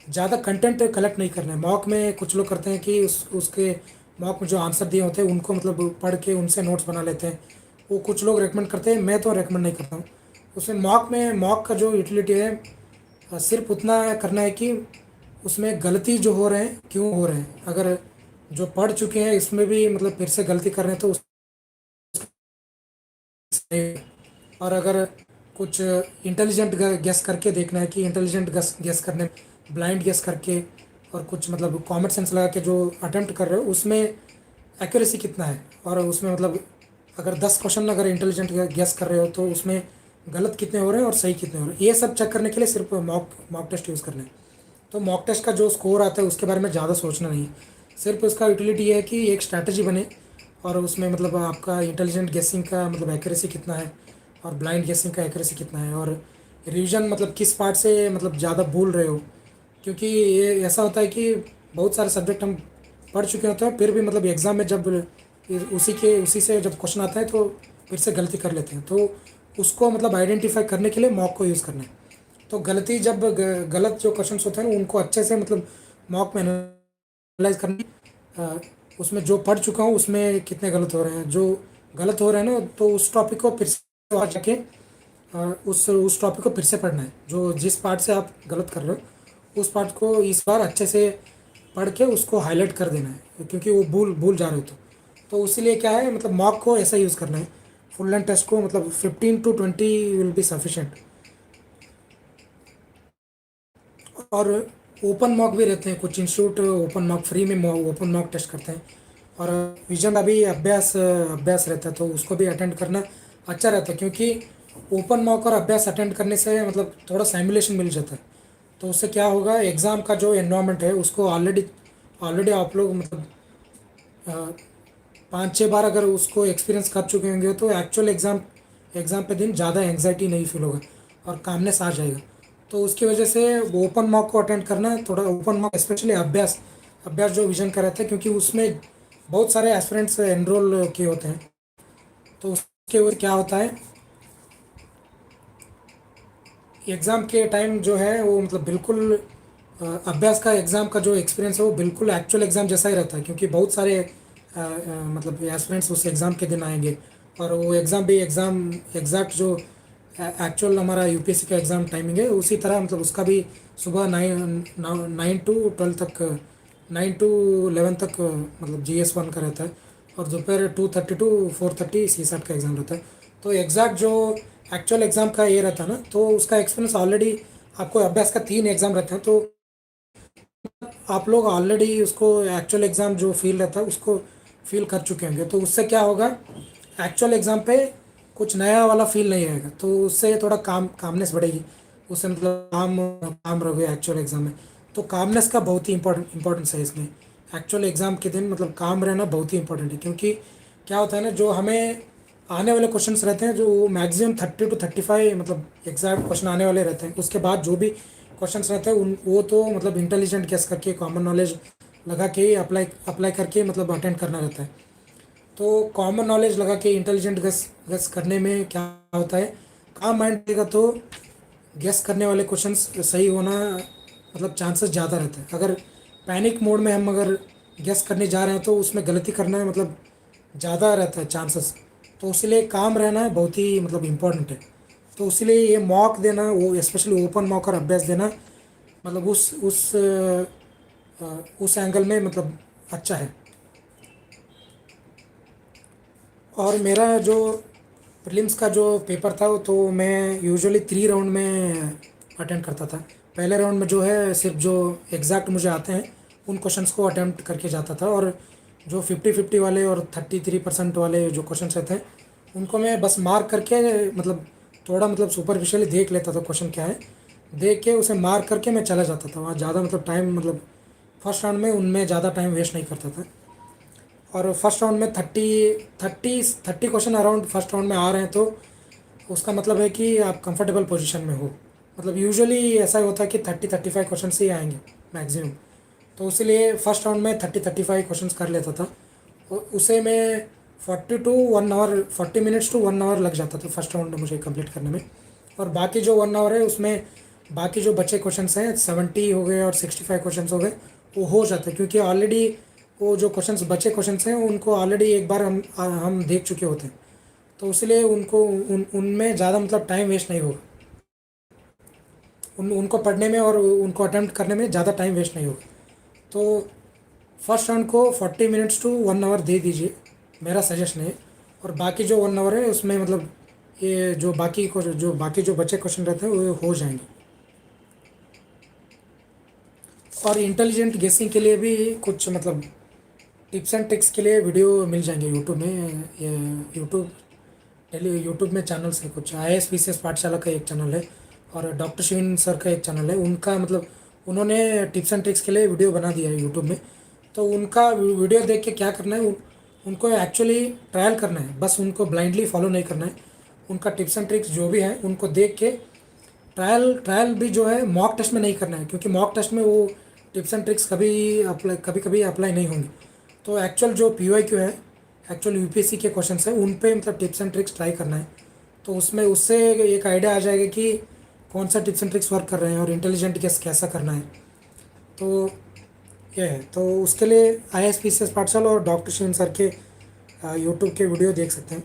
ज़्यादा कंटेंट कलेक्ट नहीं करना है। मॉक में कुछ लोग करते हैं कि उसके मॉक में जो आंसर दिए होते हैं उनको मतलब पढ़ के उनसे नोट्स बना लेते हैं, वो कुछ लोग रेकमेंड करते हैं, मैं तो रेकमेंड नहीं करता हूँ। उसमें मॉक का जो यूटिलिटी है सिर्फ उतना करना है कि उसमें गलती जो हो रहे हैं क्यों हो रहे हैं, अगर जो पढ़ चुके हैं इसमें भी मतलब फिर से गलती कर रहे हैं तो और अगर कुछ इंटेलिजेंट गेस करके देखना है कि इंटेलिजेंट गेस करने, ब्लाइंड गेस करके और कुछ मतलब कॉमन सेंस लगा के जो अटेम्प्ट कर रहे हो उसमें एक्यूरेसी कितना है, और उसमें मतलब अगर 10 क्वेश्चन अगर इंटेलिजेंट गेस कर रहे हो तो उसमें गलत कितने हो रहे हैं और सही कितने हो रहे हैं, ये सब चेक करने के लिए सिर्फ मॉक टेस्ट यूज़ करना है। तो मॉक टेस्ट का जो स्कोर आता है उसके बारे में ज़्यादा सोचना नहीं है, सिर्फ उसका यूटिलिटी ये है कि एक स्ट्रैटेजी बने और उसमें मतलब आपका इंटेलिजेंट गेसिंग का मतलब एक्यूरेसी कितना है और ब्लाइंड गेसिंग का एक्यूरेसी कितना है, और रिवीजन मतलब किस पार्ट से मतलब ज़्यादा भूल रहे हो। क्योंकि ये ऐसा होता है कि बहुत सारे सब्जेक्ट हम पढ़ चुके होते हैं फिर भी मतलब एग्ज़ाम में जब उसी से जब क्वेश्चन आता है तो फिर से गलती कर लेते हैं, तो उसको मतलब आइडेंटिफाई करने के लिए मॉक को यूज़ करना है। तो गलती जब गलत जो क्वेश्चंस होते हैं ना उनको अच्छे से मतलब मॉक में एनालाइज करनी, अ, उसमें जो पढ़ चुका हूँ उसमें कितने गलत हो रहे हैं, जो गलत हो रहे हैं ना तो उस टॉपिक को फिर से वहाँ जाके उस टॉपिक को फिर से पढ़ना है, जो जिस पार्ट से आप गलत कर रहे हो उस पार्ट को इस बार अच्छे से पढ़ के उसको हाईलाइट कर देना है, क्योंकि वो भूल भूल जा रहे हो तो इसीलिए क्या है मतलब मॉक को ऐसा यूज़ करना है। फुल लेंथ टेस्ट को मतलब 15 to 20 विल बी सफिशेंट। और ओपन मॉक भी रहते हैं, कुछ इंस्टीट्यूट ओपन मॉक फ्री में ओपन मॉक टेस्ट करते हैं। और विजन का भी अभ्यास रहता है तो उसको भी अटेंड करना अच्छा रहता है, क्योंकि ओपन मॉक और अभ्यास अटेंड करने से मतलब थोड़ा सिमुलेशन मिल जाता है। तो उससे क्या होगा, एग्ज़ाम का जो एनवायरनमेंट है उसको ऑलरेडी ऑलरेडी आप लोग मतलब 5-6 बार अगर उसको एक्सपीरियंस कर चुके होंगे तो एक्चुअल एग्ज़ाम पे दिन ज़्यादा एंग्जाइटी नहीं फील होगा और कामनेस आ जाएगा। तो उसकी वजह से ओपन मॉक को अटेंड करना, थोड़ा ओपन मॉक स्पेशली अभ्यास जो विजन का रहता है, क्योंकि उसमें बहुत सारे एस्पिरेंट्स एनरोल किए होते हैं। तो उसके वजह क्या होता है, एग्ज़ाम के टाइम जो है वो मतलब बिल्कुल अभ्यास का एग्ज़ाम का जो एक्सपीरियंस है वो बिल्कुल एक्चुअल एग्ज़ाम जैसा ही रहता है, क्योंकि बहुत सारे मतलब एस्पिरेंट्स उस एग्ज़ाम के दिन आएंगे। और वो एग्ज़ाम भी एग्ज़ाम एग्जैक्ट जो एक्चुअल हमारा यूपीएससी का एग्ज़ाम टाइमिंग है उसी तरह, मतलब उसका भी सुबह 9 to 12 तक, 9 to 11 तक मतलब GS1 का रहता है। और दोपहर 2:30 to 4:30 CSAT का एग्ज़ाम रहता है। तो एग्जैक्ट जो एक्चुअल एग्ज़ाम का ये रहता है ना, तो उसका एक्सपीरियंस ऑलरेडी आपको अभ्यास का 3 एग्ज़ाम रहते हैं, तो आप लोग ऑलरेडी उसको एक्चुअल एग्ज़ाम जो फील रहता है उसको फील कर चुके होंगे। तो उससे क्या होगा, एक्चुअल एग्ज़ाम पे कुछ नया वाला फील नहीं आएगा, तो उससे थोड़ा कामनेस बढ़ेगी। उससे मतलब काम रहोगे एक्चुअल एग्ज़ाम में। तो कामनेस का बहुत ही इंपॉर्टेंस है इसमें। एक्चुअल एग्ज़ाम के दिन मतलब काम रहना बहुत ही इंपॉर्टेंट है, क्योंकि क्या होता है ना, जो हमें आने वाले क्वेश्चंस रहते हैं जो मैक्सिमम 30 to 35 मतलब एग्जैक्ट क्वेश्चन आने वाले रहते हैं। उसके बाद जो भी क्वेश्चंस रहते हैं उन वो तो मतलब इंटेलिजेंट गेस करके कॉमन नॉलेज लगा के ही अप्लाई अप्लाई करके मतलब अटेंड करना रहता है। तो कॉमन नॉलेज लगा के इंटेलिजेंट गेस गेस करने में क्या होता है, काम माइंड रहेगा तो गेस करने वाले क्वेश्चंस सही होना मतलब चांसेस ज़्यादा रहते हैं। अगर पैनिक मोड में हम अगर गेस करने जा रहे हैं तो उसमें गलती करना मतलब ज़्यादा रहता है चांसेस। तो इसलिए काम रहना है बहुत ही मतलब इम्पोर्टेंट है। तो इसलिए ये मॉक देना, वो स्पेशली ओपन मॉक और अभ्यास देना मतलब उस एंगल में मतलब अच्छा है। और मेरा जो प्रीलिम्स का जो पेपर था वो तो मैं यूजुअली 3 राउंड में अटेंड करता था। पहले राउंड में जो है सिर्फ जो एग्जैक्ट मुझे आते हैं उन क्वेश्चंस को अटेम्प्ट करके जाता था, और जो 50-50 वाले और 33% वाले जो क्वेश्चंस रहते हैं उनको मैं बस मार्क करके मतलब थोड़ा मतलब सुपरफिशियली देख लेता था क्वेश्चन क्या है, देख के उसे मार्क करके मैं चला जाता था। वहाँ ज़्यादा मतलब टाइम मतलब फर्स्ट राउंड में उनमें ज़्यादा टाइम वेस्ट नहीं करता था। और फर्स्ट राउंड में 30 क्वेश्चन अराउंड फर्स्ट राउंड में आ रहे हैं, तो उसका मतलब है कि आप कंफर्टेबल पोजीशन में हो। मतलब यूजुअली ऐसा होता है कि 30-35 क्वेश्चन ही आएंगे मैक्सिमम। तो इसलिए फर्स्ट राउंड में 30-35 क्वेश्चन कर लेता था, और उसे मैं 40 to 1 hour 40 minutes to 1 hour लग जाता था फर्स्ट राउंड मुझे कंप्लीट करने में। और बाकी जो 1 आवर है उसमें बाकी जो बचे क्वेश्चन हैं 70 हो गए और 65 क्वेश्चन हो गए, वो हो जाते हैं, क्योंकि ऑलरेडी वो जो क्वेश्चंस बचे क्वेश्चंस हैं उनको ऑलरेडी एक बार हम देख चुके होते हैं। तो इसलिए उनको उनमें ज़्यादा मतलब टाइम वेस्ट नहीं होगा, उनको पढ़ने में और उनको अटेम्प्ट करने में ज़्यादा टाइम वेस्ट नहीं होगा। तो फर्स्ट राउंड को 40 मिनट्स to 1 आवर दे दीजिए, मेरा सजेशन है। और बाकी जो 1 आवर है उसमें मतलब ये जो बचे क्वेश्चन रहते हैं वो हो जाएंगे। और इंटेलिजेंट गेसिंग के लिए भी कुछ मतलब टिप्स एंड ट्रिक्स के लिए वीडियो मिल जाएंगे यूट्यूब में। ये यूट्यूब में चैनल्स है कुछ, IAS PCS पाठशाला का एक चैनल है, और डॉक्टर शिवीन सर का एक चैनल है। उनका मतलब उन्होंने टिप्स एंड ट्रिक्स के लिए वीडियो बना दिया है यूट्यूब में। तो उनका वीडियो देख के क्या करना है, उनको एक्चुअली ट्रायल करना है, बस उनको ब्लाइंडली फॉलो नहीं करना है। उनका टिप्स एंड ट्रिक्स जो भी है उनको देख के ट्रायल ट्रायल भी जो है मॉक टेस्ट में नहीं करना है, क्योंकि मॉक टेस्ट में वो टिप्स एंड ट्रिक्स कभी कभी अप्लाई नहीं होंगे। तो एक्चुअल जो PYQ है, एक्चुअल यूपीएससी के क्वेश्चन है उन पे मतलब टिप्स एंड ट्रिक्स ट्राई करना है। तो उसमें उससे एक आइडिया आ जाएगा कि कौन सा टिप्स एंड ट्रिक्स वर्क कर रहे हैं और इंटेलिजेंट गेस कैसा करना है। तो ये है, तो उसके लिए IAS PCS पाठशाला और डॉक्टर शिवन सर के यूट्यूब के वीडियो देख सकते हैं।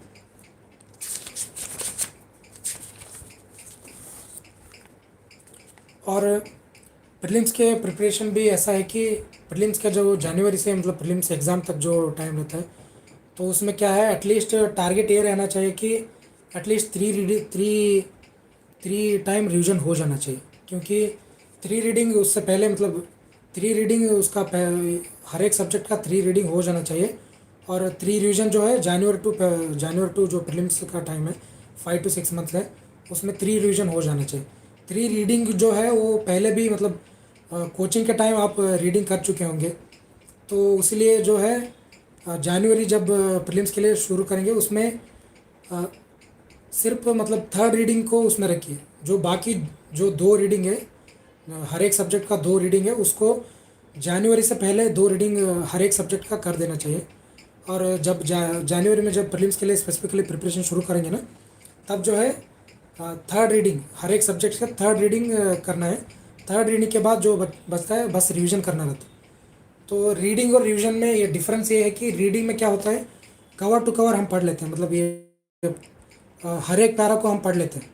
और प्रीलिम्स के प्रिपरेशन भी ऐसा है कि प्रीलिम्स का जो जनवरी से मतलब प्रीलिम्स एग्ज़ाम तक जो टाइम रहता है, तो उसमें क्या है, एटलीस्ट टारगेट ये रहना चाहिए कि एटलीस्ट थ्री टाइम रिवीजन हो जाना चाहिए। क्योंकि 3 रीडिंग उससे पहले मतलब 3 रीडिंग उसका हर एक सब्जेक्ट का 3 रीडिंग हो जाना चाहिए। और 3 रिवीजन जो है जनवरी टू जो प्रीलिम्स का टाइम है 5 to 6 मंथ है, उसमें 3 रिवीजन हो जाना चाहिए। 3 रीडिंग जो है वो पहले भी मतलब कोचिंग के टाइम आप रीडिंग कर चुके होंगे। तो इसलिए जो है जनवरी जब प्रीलिम्स के लिए शुरू करेंगे उसमें अ, सिर्फ मतलब 3rd रीडिंग को उसमें रखिए। जो बाकी जो 2 रीडिंग है, हर एक सब्जेक्ट का 2 रीडिंग है, उसको जनवरी से पहले 2 रीडिंग हर एक सब्जेक्ट का कर देना चाहिए। और जब जनवरी में जब प्रीलिम्स के लिए स्पेसिफिकली प्रिपरेशन शुरू करेंगे ना, तब जो है थर्ड रीडिंग हर एक सब्जेक्ट का थर्ड रीडिंग करना है। थर्ड रीडिंग के बाद जो बचता है बस रिवीजन करना रहता है। तो रीडिंग और रिवीजन में ये डिफरेंस ये है कि रीडिंग में क्या होता है, कवर टू कवर हम पढ़ लेते हैं, मतलब ये हर एक पैरा को हम पढ़ लेते हैं।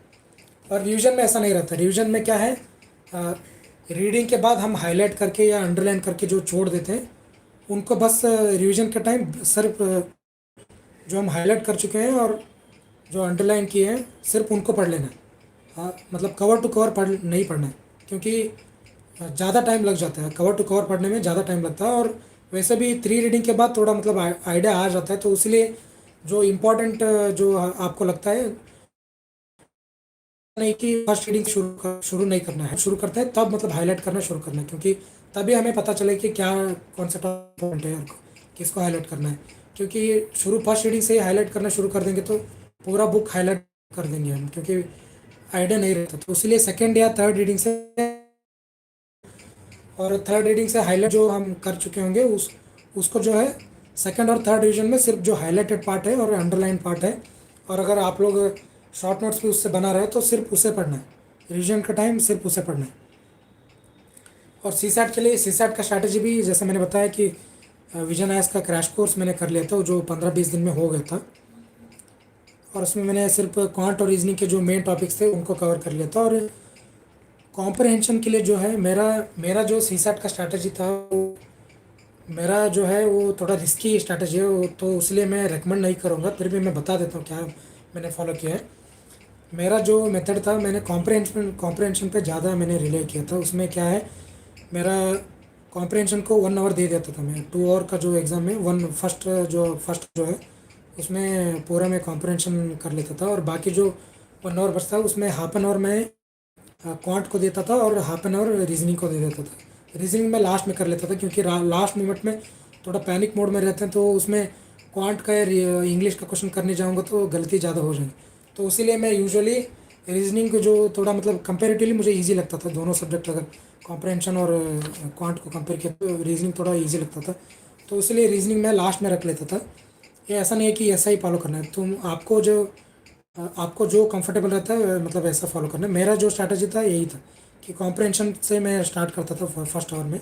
और रिवीजन में ऐसा नहीं रहता। रिवीजन में क्या है, रीडिंग के बाद हम हाईलाइट करके या अंडरलाइन करके जो छोड़ देते हैं उनको बस रिवीजन के टाइम सिर्फ जो हम हाईलाइट कर चुके हैं और जो अंडरलाइन किए हैं सिर्फ उनको पढ़ लेना है। हाँ, मतलब कवर टू कवर पढ़ नहीं पढ़ना है, क्योंकि ज़्यादा टाइम लग जाता है। कवर टू कवर पढ़ने में ज़्यादा टाइम लगता है। और वैसे भी 3 रीडिंग के बाद थोड़ा मतलब आइडिया आ जाता है, तो इसलिए जो इम्पोर्टेंट जो आपको लगता है नहीं कि फर्स्ट रीडिंग शुरू नहीं करना है, शुरू करते हैं तब मतलब हाईलाइट करना शुरू करना है, क्योंकि तभी हमें पता चले कि क्या कौन सा पॉइंट है और किसको हाईलाइट करना है। क्योंकि शुरू फर्स्ट रीडिंग से ही हाईलाइट करना शुरू कर देंगे तो पूरा बुक हाईलाइट कर देंगे हम, क्योंकि आइडिया नहीं रहता। तो इसलिए सेकेंड या थर्ड रीडिंग से, और थर्ड रीडिंग से हाईलाइट जो हम कर चुके होंगे उसको जो है सेकंड और थर्ड रिवीजन में सिर्फ जो हाईलाइटेड पार्ट है और अंडरलाइन पार्ट है, और अगर आप लोग शॉर्ट नोट्स भी उससे बना रहे हैं तो सिर्फ उसे पढ़ना है। रिवीजन का टाइम सिर्फ उसे पढ़ना है। और सी सैट के लिए सी सैट का स्ट्रैटेजी भी जैसे मैंने बताया कि विजन आयस का क्रैश कोर्स मैंने कर लिया था, जो 15-20 दिन में हो गया था। और उसमें मैंने सिर्फ क्वांट और रीजनिंग के जो मेन टॉपिक्स थे उनको कवर कर लिया था। और कॉम्प्रहेंशन के लिए जो है मेरा मेरा जो सी सैट का स्ट्रैटेजी था, वो मेरा जो है वो थोड़ा रिस्की स्ट्रैटेजी है, तो इसलिए मैं रेकमेंड नहीं करूँगा। फिर भी मैं बता देता हूँ क्या मैंने फॉलो किया है। मेरा जो मेथड था, मैंने कॉम्प्रहेंशन पे ज़्यादा मैंने रिले किया था। उसमें क्या है, मेरा कॉम्प्रहेंशन को 1 आवर दे देता था मैं। 2 आवर का जो एग्ज़ाम में फर्स्ट जो है उसमें पूरा मैं कॉम्प्रहेंशन कर लेता था, और बाकी जो 1 आवर बचता उसमें हाफ एन आवर मैं क्वांट को देता था और हाफ एन आवर रीजनिंग को दे देता था। रीजनिंग में लास्ट में कर लेता था, क्योंकि लास्ट मोमेंट में थोड़ा पैनिक मोड में रहते हैं, तो उसमें क्वांट का या इंग्लिश का क्वेश्चन करने जाऊँगा तो गलती ज़्यादा हो जाएगी। तो इसीलिए मैं यूजुअली रीजनिंग को जो थोड़ा मतलब कंपेरेटिवली मुझे ईजी लगता था, दोनों सब्जेक्ट अगर कॉम्प्रहेंशन और क्वांट को कंपेयर किया तो रीजनिंग थोड़ा ईजी लगता था, तो इसलिए रीजनिंग मैं लास्ट में रख लेता था। ये ऐसा नहीं है कि ऐसा ही फॉलो करना है, तुम आपको जो कंफर्टेबल रहता है मतलब ऐसा फॉलो करना है। मेरा जो स्ट्रैटेजी था यही था कि कॉम्प्रहेंशन से मैं स्टार्ट करता था फर्स्ट आवर में,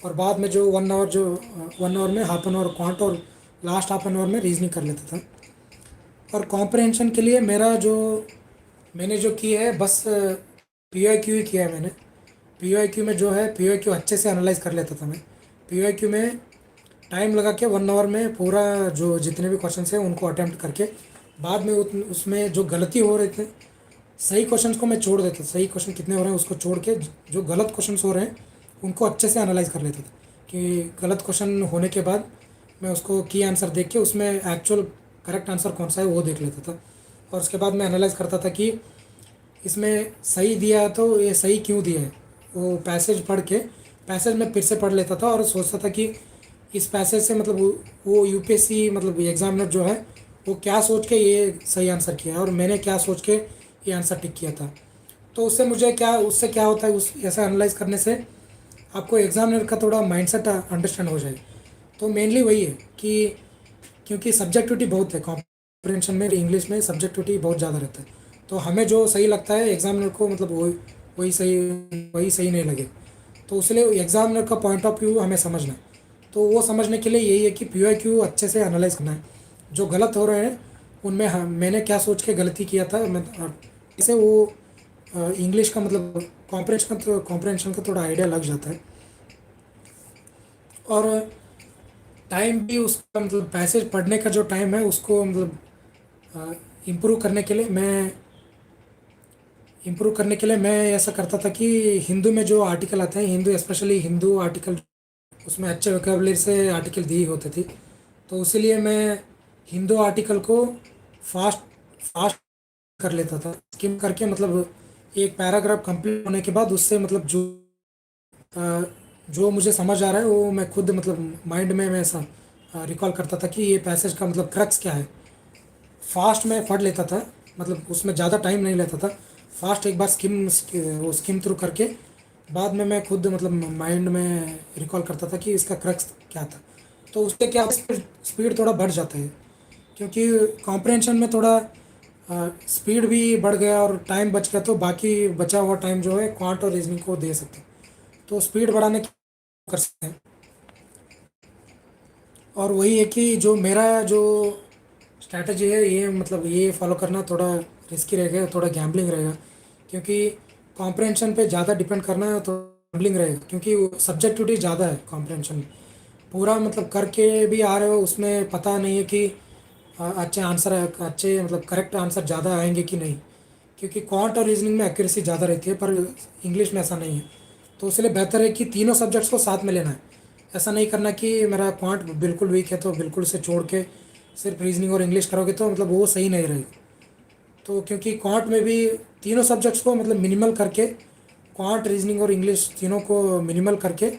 और बाद में जो 1 आवर में हाफ एन आवर क्वांट और लास्ट हाफ एन आवर में रीजनिंग कर लेता था। और कॉम्प्रहेंशन के लिए मैंने जो किया है बस PYQ ही किया है मैंने। PYQ में जो है PYQ अच्छे से एनालाइज कर लेता था मैं। PYQ में टाइम लगा के 1 आवर में पूरा जो जितने भी क्वेश्चन हैं उनको अटैम्प्ट करके, बाद में उसमें जो गलती हो रहे थे, सही क्वेश्चंस को मैं छोड़ देता था। सही क्वेश्चन कितने हो रहे हैं उसको छोड़ के जो गलत क्वेश्चंस हो रहे हैं उनको अच्छे से एनालाइज कर लेता था, कि गलत क्वेश्चन होने के बाद मैं उसको की आंसर देख के उसमें एक्चुअल करेक्ट आंसर कौन सा है वो देख लेता था। और उसके बाद मैं एनालाइज करता था कि इसमें सही दिया है तो ये सही क्यों दिया है। वो पैसेज में फिर से पढ़ लेता था और सोचता था कि इस पैसेज से मतलब वो UPSC मतलब एग्जामिनर जो है वो क्या सोच के ये सही आंसर किया है और मैंने क्या सोच के ये आंसर टिक किया था। तो उससे क्या होता है, उस ऐसा एनालाइज करने से आपको एग्जामिनर का थोड़ा माइंडसेट अंडरस्टैंड हो जाए। तो मेनली वही है कि क्योंकि सब्जेक्टिविटी बहुत है कॉम्प्रहेंशन में, इंग्लिश में सब्जेक्टिविटी बहुत ज़्यादा रहता है, तो हमें जो सही लगता है एग्जामिनर को मतलब वही सही नहीं लगे। तो इसलिए एग्जामिनर का पॉइंट ऑफ व्यू हमें समझना है। तो वो समझने के लिए यही है कि PYQ अच्छे से एनालाइज करना है। जो गलत हो रहे हैं उनमें मैंने क्या सोच के गलती किया था, मैं इससे वो इंग्लिश का मतलब कॉम्प्रहेंशन का थोड़ा आइडिया लग जाता है। और टाइम भी उसका मतलब पैसेज पढ़ने का जो टाइम है उसको मतलब इम्प्रूव करने के लिए मैं ऐसा करता था कि हिंदू में जो आर्टिकल आते हैं, हिंदू स्पेशली हिंदू आर्टिकल, उसमें अच्छे वोकेबलरी से आर्टिकल दी होती थी। तो इसीलिए मैं हिंदू आर्टिकल को फास्ट फास्ट कर लेता था, स्किम करके मतलब एक पैराग्राफ कंप्लीट होने के बाद उससे मतलब जो मुझे समझ आ रहा है वो मैं खुद मतलब माइंड में मैं ऐसा रिकॉल करता था कि ये पैसेज का मतलब क्रक्स क्या है। फास्ट में पढ़ लेता था, मतलब उसमें ज़्यादा टाइम नहीं लेता था। फास्ट एक बार स्किम थ्रू करके बाद में मैं खुद मतलब माइंड में रिकॉल करता था कि इसका क्रक्स क्या था। तो उससे क्या स्पीड थोड़ा बढ़ जाता है, क्योंकि कॉम्प्रहेंशन में थोड़ा स्पीड भी बढ़ गया और टाइम बच गया, तो बाकी बचा हुआ टाइम जो है क्वांट और रीजनिंग को दे सकते हैं। तो स्पीड बढ़ाने की कर सकते हैं। और वही है कि जो मेरा जो स्ट्रैटेजी है ये मतलब ये फॉलो करना थोड़ा रिस्की रहेगा, थोड़ा गैम्बलिंग रहेगा, क्योंकि कॉम्प्रहेंशन पे ज़्यादा डिपेंड करना तो गैम्बलिंग रहेगा, क्योंकि सब्जेक्टिविटी ज़्यादा है कॉम्प्रहेंशन में। पूरा मतलब करके भी आ रहे हो, उसमें पता नहीं है कि अच्छे आंसर अच्छे मतलब करेक्ट आंसर ज़्यादा आएंगे कि नहीं, क्योंकि क्वांट और रीजनिंग में एक्यूरेसी ज़्यादा रहती है, पर इंग्लिश में ऐसा नहीं है। तो इसलिए बेहतर है कि तीनों सब्जेक्ट्स को साथ में लेना है। ऐसा नहीं करना कि मेरा क्वांट बिल्कुल वीक है तो बिल्कुल से छोड़ के सिर्फ रीजनिंग और इंग्लिश करोगे तो मतलब वो सही नहीं रहेगा। तो क्योंकि क्वांट में भी तीनों सब्जेक्ट्स को मतलब मिनिमल करके, क्वांट रीजनिंग और इंग्लिश तीनों को मिनिमल करके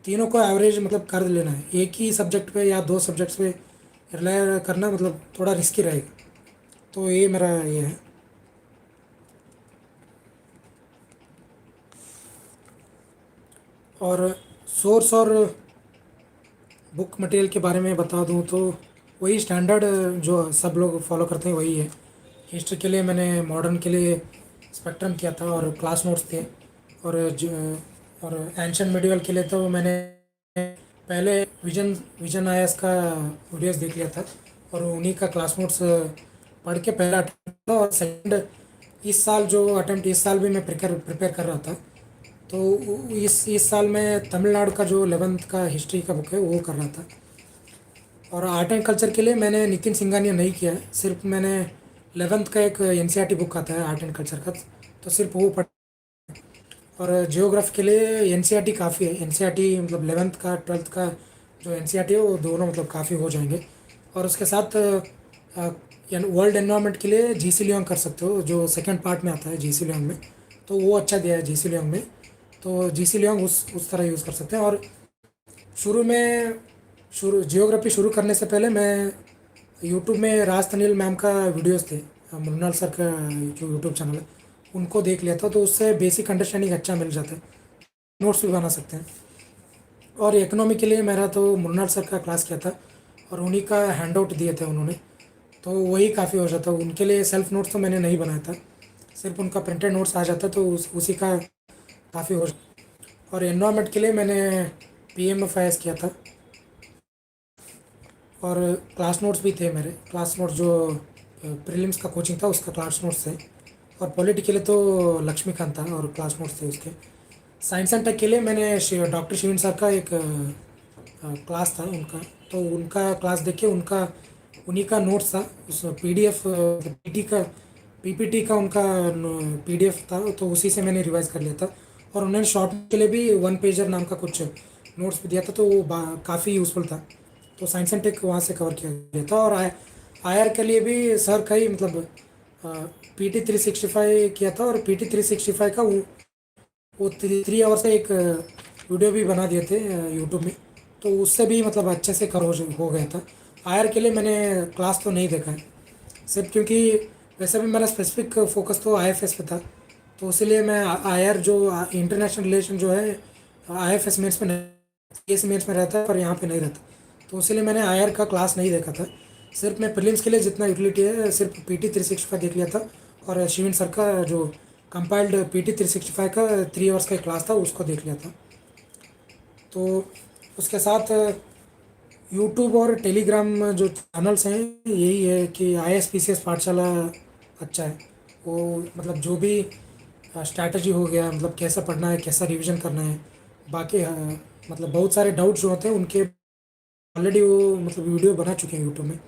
तीनों को एवरेज मतलब कर लेना है। एक ही सब्जेक्ट पे या दो सब्जेक्ट्स पे रिलाय करना मतलब थोड़ा रिस्की रहेगा। तो ये मेरा ये है। और सोर्स और बुक मटेरियल के बारे में बता दूं तो वही स्टैंडर्ड जो सब लोग फॉलो करते हैं वही है। हिस्ट्री के लिए मैंने मॉडर्न के लिए स्पेक्ट्रम किया था और क्लास नोट्स थे। और और एंशियंट मिडिवल के लिए तो मैंने पहले विजन विजन आईएएस का वीडियोस देख लिया था, और उन्हीं का क्लास नोट्स पढ़ के पहला अटेम्प्ट था। और सेकंड इस साल जो अटेम्प्ट इस साल भी मैं प्रिपेयर प्रिपेयर कर रहा था। तो इस साल मैं तमिलनाडु का जो 11th का हिस्ट्री का बुक है वो कर रहा था। और आर्ट एंड कल्चर के लिए मैंने नितिन सिंघानिया नहीं किया है, सिर्फ मैंने 11th का एक एनसीईआरटी बुक आता है आर्ट एंड कल्चर का, तो सिर्फ वो पढ़। और जियोग्राफी के लिए एनसीईआरटी काफ़ी है। एनसीईआरटी मतलब 11th का 12th का जो एनसीईआरटी है वो दोनों मतलब काफ़ी हो जाएंगे। और उसके साथ वर्ल्ड एनवायरनमेंट के लिए जीसी लियोंग कर सकते हो, जो सेकंड पार्ट में आता है जीसी लियोंग में। तो वो अच्छा दिया है जीसी लियोंग में। तो जीसी लियोंग उस तरह यूज़ कर सकते हैं। और शुरू में शुरू जियोग्राफी शुरू करने से पहले मैं यूट्यूब में राज तनील मैम का वीडियोस थे, मुन्नाल सर का जो यूट्यूब चैनल है उनको देख लिया था, तो उससे बेसिक अंडरस्टैंडिंग अच्छा मिल जाता है, नोट्स भी बना सकते हैं। और इकोनॉमी के लिए मेरा तो मुन्नाल सर का क्लास किया था, और उन्हीं का हैंड आउट दिए थे उन्होंने, तो वही काफ़ी हो जाता। उनके लिए सेल्फ नोट्स तो मैंने नहीं बनाया था, सिर्फ उनका प्रिंटेड नोट्स आ जाता, तो उसी का काफ़ी हो जाता। और एनवायरनमेंट के लिए मैंने पीएमएफआईएस किया था। और क्लास नोट्स भी थे मेरे, क्लास नोट्स जो प्रीलिम्स का कोचिंग था उसका क्लास नोट्स थे। और पॉलिटी के लिए तो लक्ष्मीकांत था और क्लास नोट्स थे उसके। साइंस एंड टेक के लिए मैंने डॉक्टर शिवन सर का एक क्लास था उनका, तो उनका क्लास देख के उनका उन्हीं का नोट्स था, उस पीडीएफ पीटी का पीपीटी का उनका पीडीएफ था, तो उसी से मैंने रिवाइज कर लिया था। और उन्होंने शॉर्ट के लिए भी वन पेजर नाम का कुछ नोट्स भी दिया था, तो वो काफ़ी यूज़फुल था। तो साइंस एंड टेक वहाँ से कवर किया गया था। और आईआर के लिए भी सर का ही मतलब PT 365 किया था। और PT 365 का वो 3 आवर से एक वीडियो भी बना दिए थे यूट्यूब में, तो उससे भी मतलब अच्छे से कर हो गया था। आयर के लिए मैंने क्लास तो नहीं देखा है, सिर्फ क्योंकि वैसे भी मेरा स्पेसिफिक फोकस तो आईएफएस पे था, तो इसीलिए मैं आयर जो इंटरनेशनल रिलेशन जो है आईएफएस मेंस में नहीं, एस मेंस में रहता है पर यहाँ पे नहीं रहता, तो इसीलिए मैंने आयर का क्लास नहीं देखा था। सिर्फ मैं प्रीलिम्स के लिए जितना यूटिलिटी है सिर्फ PT 365 देख लिया था। और शिविन सर का जो कंपाइल्ड PT 365 का 3 आवर्स का क्लास था उसको देख लिया था। तो उसके साथ यूट्यूब और टेलीग्राम जो चैनल्स हैं यही है कि ISPCS पाठशाला अच्छा है। वो मतलब जो भी स्ट्रैटेजी हो गया, मतलब कैसा पढ़ना है, कैसा रिवीजन करना है, बाकी मतलब बहुत सारे डाउट्स जो होते हैं उनके ऑलरेडी वो मतलब वीडियो बना चुके हैं यूट्यूब में,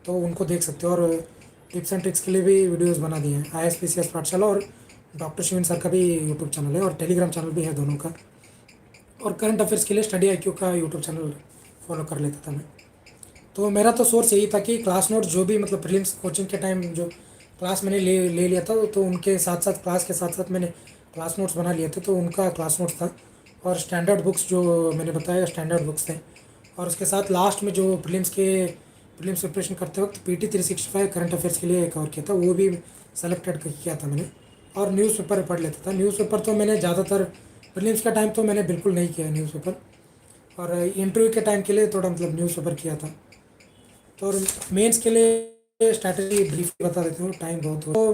तो उनको देख सकते हो। और टिप्स एंड ट्रिक्स के लिए भी वीडियोस बना दिए हैं ISPCS पाठशाला, और डॉक्टर शिवन सर का भी यूट्यूब चैनल है और टेलीग्राम चैनल भी है दोनों का। और करंट अफेयर्स के लिए स्टडी IQ का यूट्यूब चैनल फॉलो कर लेता था मैं। तो मेरा तो सोर्स यही था कि क्लास नोट्स जो भी मतलब प्रीलिम्स कोचिंग के टाइम जो क्लास मैंने ले लिया था, तो उनके साथ साथ क्लास के साथ साथ मैंने क्लास नोट्स बना लिए थे, तो उनका क्लास नोट्स था। और स्टैंडर्ड बुक्स जो मैंने बताया स्टैंडर्ड बुक्स थे। और उसके साथ लास्ट में जो प्रीलिम्स प्रिपरेशन करते वक्त PT 365 करंट अफेयर्स के लिए कवर किया था, वो भी सेलेक्टेड किया था मैंने। और न्यूज़पेपर पढ़ लेता था। न्यूज़पेपर तो मैंने ज़्यादातर प्रीलिम्स का टाइम तो मैंने बिल्कुल नहीं किया न्यूज़पेपर, और इंटरव्यू के टाइम के लिए थोड़ा मतलब न्यूज़पेपर किया था। तो और मेंस के लिए स्ट्रैटेजी ब्रीफ बता देता हूँ, टाइम बहुत हो तो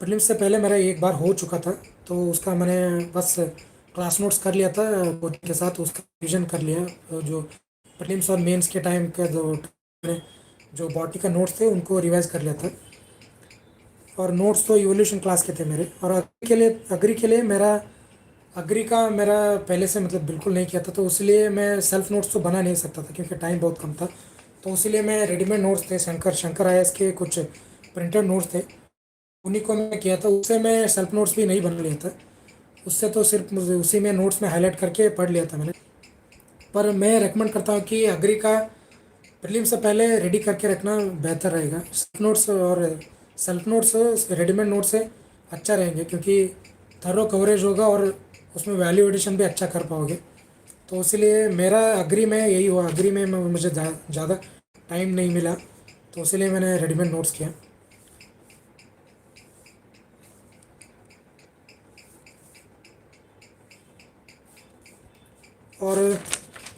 प्रीलिम्स से पहले मेरा एक बार हो चुका था, तो उसका मैंने बस क्लास नोट्स कर लिया था कोचिंग के साथ, उसका रिविजन कर लिया। जो प्रीलिम्स और मेंस के टाइम का जो बॉटनी का नोट्स थे उनको रिवाइज कर लिया था। और नोट्स तो इवोल्यूशन क्लास के थे मेरे। और अग्री के लिए मेरा पहले से मतलब बिल्कुल नहीं किया था, तो इसलिए मैं सेल्फ नोट्स तो बना नहीं सकता था क्योंकि टाइम बहुत कम था। तो इसीलिए मैं रेडीमेड नोट्स थे, शंकर आईएएस के कुछ प्रिंटेड नोट्स थे, उन्हीं को मैं किया था। उससे मैं सेल्फ नोट्स भी नहीं बना लिया था, उससे तो सिर्फ मुझे उसी में नोट्स में हाईलाइट करके पढ़ लिया था मैंने। पर मैं रेकमेंड करता हूँ कि अग्री का प्रीलिम से पहले रेडी करके रखना बेहतर रहेगा। सेल्फ नोट्स रेडीमेड नोट से अच्छा रहेंगे, क्योंकि थरो कवरेज होगा और उसमें वैल्यू एडिशन भी अच्छा कर पाओगे। तो इसीलिए मेरा अग्री में यही हुआ, अग्री में मुझे ज़्यादा टाइम नहीं मिला, तो इसीलिए मैंने रेडीमेड नोट्स किया। और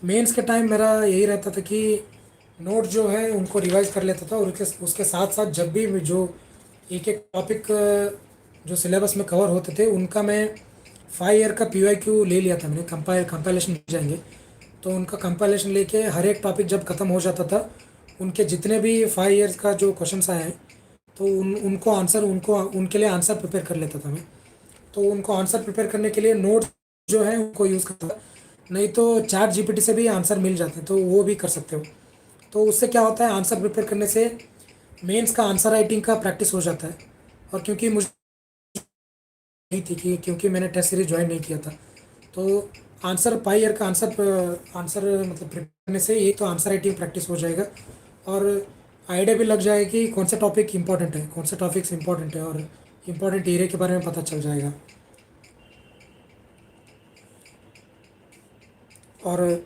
मेंस के टाइम मेरा यही रहता था कि नोट जो है उनको रिवाइज कर लेता था, और उसके साथ साथ जब भी जो एक एक टॉपिक जो सिलेबस में कवर होते थे उनका मैं 5 ईयर का PYQ ले लिया था मैंने। कंपाइलेशन जाएंगे, तो उनका कंपाइलेशन लेके हर एक टॉपिक जब ख़त्म हो जाता था, उनके जितने भी 5 ईयर्स का जो क्वेश्चंस आए हैं, तो उनको उनके लिए आंसर प्रिपेयर कर लेता था मैं। तो उनको आंसर प्रिपेयर करने के लिए नोट जो है उनको यूज़ करता था, नहीं तो चैट जीपीटी से भी आंसर मिल जाते हैं, तो वो भी कर सकते हो। तो उससे क्या होता है, आंसर प्रिपेयर करने से मेंस का आंसर राइटिंग का प्रैक्टिस हो जाता है। और क्योंकि मुझे नहीं थी कि क्योंकि मैंने टेस्ट सीरीज ज्वाइन नहीं किया था, तो आंसर पाई ईयर का आंसर मतलब प्रिपेयर करने से एक तो आंसर राइटिंग प्रैक्टिस हो जाएगा, और आइडिया भी लग जाएगा कि कौन सा टॉपिक इंपॉर्टेंट है, कौन सा टॉपिक्स इंपॉर्टेंट है, और इम्पॉर्टेंट एरिया के बारे में पता चल जाएगा। और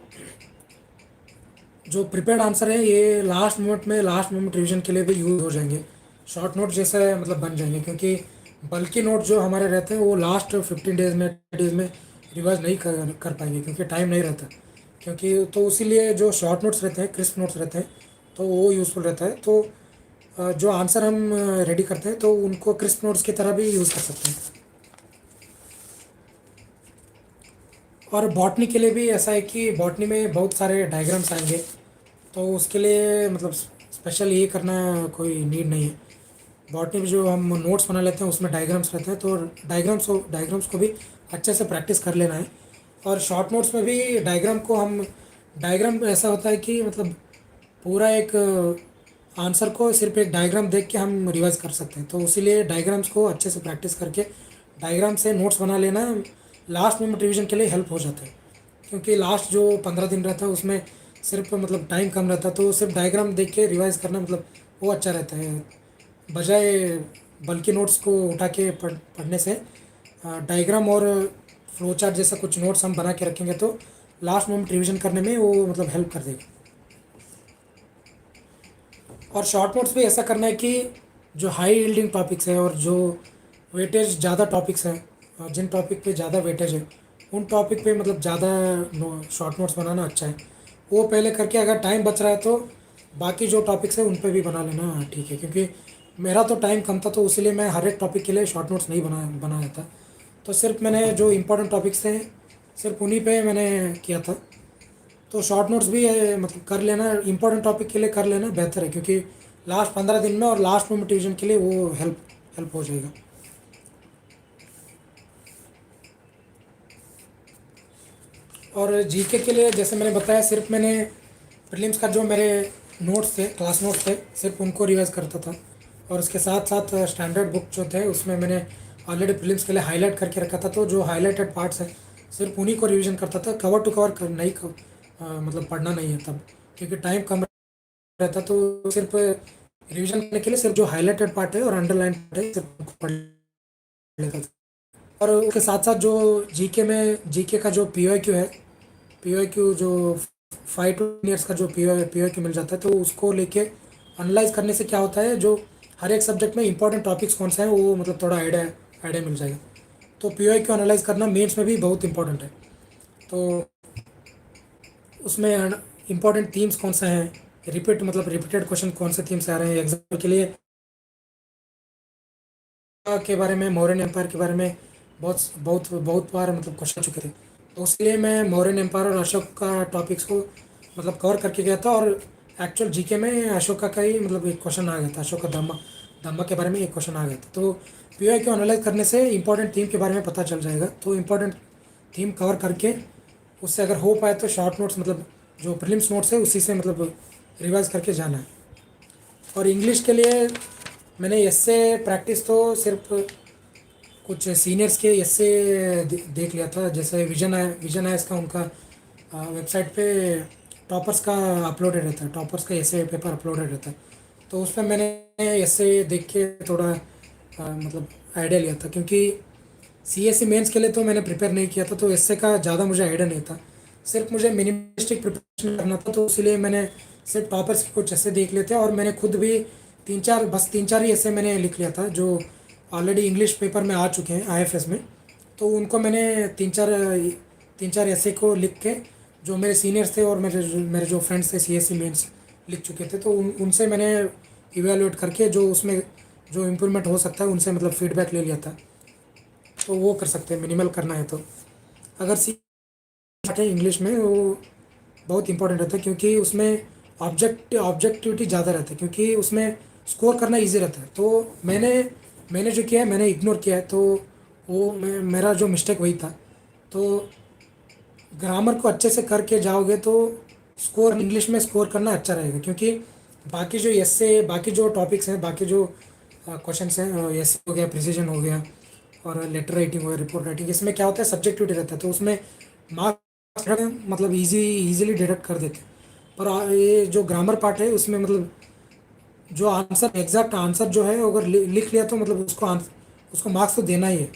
जो प्रिपेयर्ड आंसर है ये लास्ट मोमेंट रिवीजन के लिए भी यूज़ हो जाएंगे, शॉर्ट नोट जैसा मतलब बन जाएंगे। क्योंकि बल्कि नोट जो हमारे रहते हैं वो लास्ट 15 डेज में डेज में रिवाइज नहीं कर पाएंगे, क्योंकि टाइम नहीं रहता। क्योंकि तो इसीलिए जो शॉर्ट नोट्स रहते हैं, क्रिस्प नोट्स रहते हैं, तो वो यूज़फुल रहता है। तो जो आंसर हम रेडी करते हैं तो उनको क्रिस्प नोट्स की तरह भी यूज़ कर सकते हैं। और बॉटनी के लिए भी ऐसा है कि बॉटनी में बहुत सारे डायग्राम्स आएंगे, तो उसके लिए मतलब स्पेशल ये करना कोई नीड नहीं है। बॉटनी में जो हम नोट्स बना लेते हैं उसमें डायग्राम्स रहते हैं, तो डायग्राम्स को भी अच्छे से प्रैक्टिस कर लेना है। और शॉर्ट नोट्स में भी डायग्राम ऐसा होता है कि मतलब पूरा एक आंसर को सिर्फ एक डायग्राम देख के हम रिवाइज कर सकते हैं, तो इसीलिए डायग्राम्स को अच्छे से प्रैक्टिस करके डायग्राम से नोट्स बना लेना लास्ट मोमेंट रिवीजन के लिए हेल्प हो जाता है। क्योंकि लास्ट जो 15 दिन रहता है उसमें सिर्फ मतलब टाइम कम रहता है, तो सिर्फ डायग्राम देख के रिवाइज करना मतलब वो अच्छा रहता है, बजाय बल्कि नोट्स को उठा के पढ़ने से। डायग्राम और फ्लो चार्ट जैसा कुछ नोट्स हम बना के रखेंगे तो लास्ट मोमेंट रिवीजन करने में वो मतलब हेल्प कर देगा। और शॉर्ट नोट्स भी ऐसा करना है कि जो हाई यील्डिंग टॉपिक्स है और जो वेटेज ज़्यादा टॉपिक्स हैं, जिन टॉपिक पे ज़्यादा वेटेज है उन टॉपिक पे मतलब ज़्यादा शॉर्ट नोट्स बनाना अच्छा है। वो पहले करके अगर टाइम बच रहा है तो बाकी जो टॉपिक्स है उन पे भी बना लेना ठीक है। क्योंकि मेरा तो टाइम कम था, तो इसलिए मैं हर एक टॉपिक के लिए शॉर्ट नोट्स नहीं बनाया था। तो सिर्फ मैंने जो इम्पोर्टेंट टॉपिक्स थे सिर्फ उन्हीं पे मैंने किया था। तो शॉर्ट नोट्स भी मतलब कर लेना, इंपॉर्टेंट टॉपिक के लिए कर लेना बेहतर है, क्योंकि लास्ट 15 दिन में और लास्ट मोमेंट रिवीजन के लिए वो हेल्प हो जाएगा। और जीके के लिए जैसे मैंने बताया, सिर्फ मैंने प्रीलिम्स का जो मेरे नोट्स थे, क्लास नोट्स थे, सिर्फ उनको रिवाइज करता था। और उसके साथ साथ स्टैंडर्ड बुक जो थे उसमें मैंने ऑलरेडी प्रीलिम्स के लिए हाईलाइट करके रखा था, तो जो हाईलाइटेड पार्ट्स हैं सिर्फ उन्हीं को रिवीजन करता था। कवर टू कवर नहीं मतलब पढ़ना नहीं है तब, क्योंकि टाइम कम रहता। तो सिर्फ रिवीजन करने के लिए सिर्फ जो हाईलाइटेड पार्ट है और अंडरलाइन पार्ट है सिर्फ उनको पढ़ लेता था। और उसके साथ साथ जो जीके का जो PYQ है, PYQ जो 5 to 10 ईयर्स का जो PYQ मिल जाता है, तो उसको लेके एनालाइज करने से क्या होता है, जो हर एक सब्जेक्ट में इंपॉर्टेंट टॉपिक्स कौन सा है वो मतलब थोड़ा आइडिया आइडिया मिल जाएगा। तो पीवाई को एनालाइज करना मेंस में भी बहुत इंपॉर्टेंट है। तो उसमें इंपॉर्टेंट थीम्स कौन से हैं, रिपीटेड क्वेश्चन कौन से थीम्स आ रहे हैं एग्जाम्पल के लिए के बारे में, मौर्यन एम्पायर के बारे में बहुत बहुत बहुत बार क्वेश्चन चुके थे। तो उसलिए मैं मौर्यन एम्पायर और अशोक का टॉपिक्स को कवर करके गया था। और एक्चुअल जीके में अशोका का ही एक क्वेश्चन आ गया था, अशोक का धम्मा धम्मा के बारे में एक क्वेश्चन आ गया था। तो पीवाई को एनालाइज करने से इंपॉर्टेंट थीम के बारे में पता चल जाएगा। तो इंपॉर्टेंट थीम कवर करके उससे अगर हो पाए तो शॉर्ट नोट्स जो प्रीलिम्स नोट्स है उसी से रिवाइज करके जाना है। और इंग्लिश के लिए मैंने एस्से प्रैक्टिस तो सिर्फ कुछ सीनियर्स के एस्से देख लिया था, जैसे विजन आयस का उनका वेबसाइट पे टॉपर्स का अपलोडेड रहता है, टॉपर्स का एस्से पेपर अपलोडेड रहता है। तो उस पर मैंने एस्से देख के थोड़ा आइडिया लिया था, क्योंकि सीएससी मेंस के लिए तो मैंने प्रिपेयर नहीं किया था, तो एस्से का ज़्यादा मुझे आइडिया नहीं था। सिर्फ मुझे मिनिमलिस्टिक प्रिपरेशन करना था, तो इसलिए मैंने सिर्फ टॉपर्स के कुछ ऐसे देख लिए थे। और मैंने खुद भी तीन चार ही ऐसे मैंने लिख लिया था जो ऑलरेडी इंग्लिश पेपर में आ चुके हैं आईएफएस में। तो उनको मैंने तीन चार ऐसे को लिख के, जो मेरे सीनियर्स थे और मेरे जो फ्रेंड्स थे सीएससी मेंस लिख चुके थे, तो उनसे मैंने इवेलुएट करके जो उसमें जो इम्प्रूवमेंट हो सकता है उनसे फीडबैक ले लिया था। तो वो कर सकते हैं मिनिमल करना है तो। अगर सी है इंग्लिश में वो बहुत इंपॉर्टेंट रहता है, क्योंकि उसमें ऑब्जेक्टिविटी ज़्यादा रहता है, क्योंकि उसमें स्कोर करना इजी रहता है। तो मैंने जो किया है मैंने इग्नोर किया है, तो वो मेरा जो मिस्टेक वही था। तो ग्रामर को अच्छे से करके जाओगे तो स्कोर इंग्लिश में स्कोर करना अच्छा रहेगा, क्योंकि बाकी जो एस्से बाकी जो टॉपिक्स हैं, बाकी जो क्वेश्चन हैं, एस्से हो गया, प्रिसीजन हो गया, और लेटर राइटिंग हो गया, रिपोर्ट राइटिंग, इसमें क्या होता है सब्जेक्टिविटी रहता है, तो उसमें मार्क्स इजीली डिडक्ट कर देते हैं। पर ये जो ग्रामर पार्ट है उसमें जो आंसर एग्जैक्ट आंसर जो है अगर लिख लिया तो उसको मार्क्स तो देना ही है।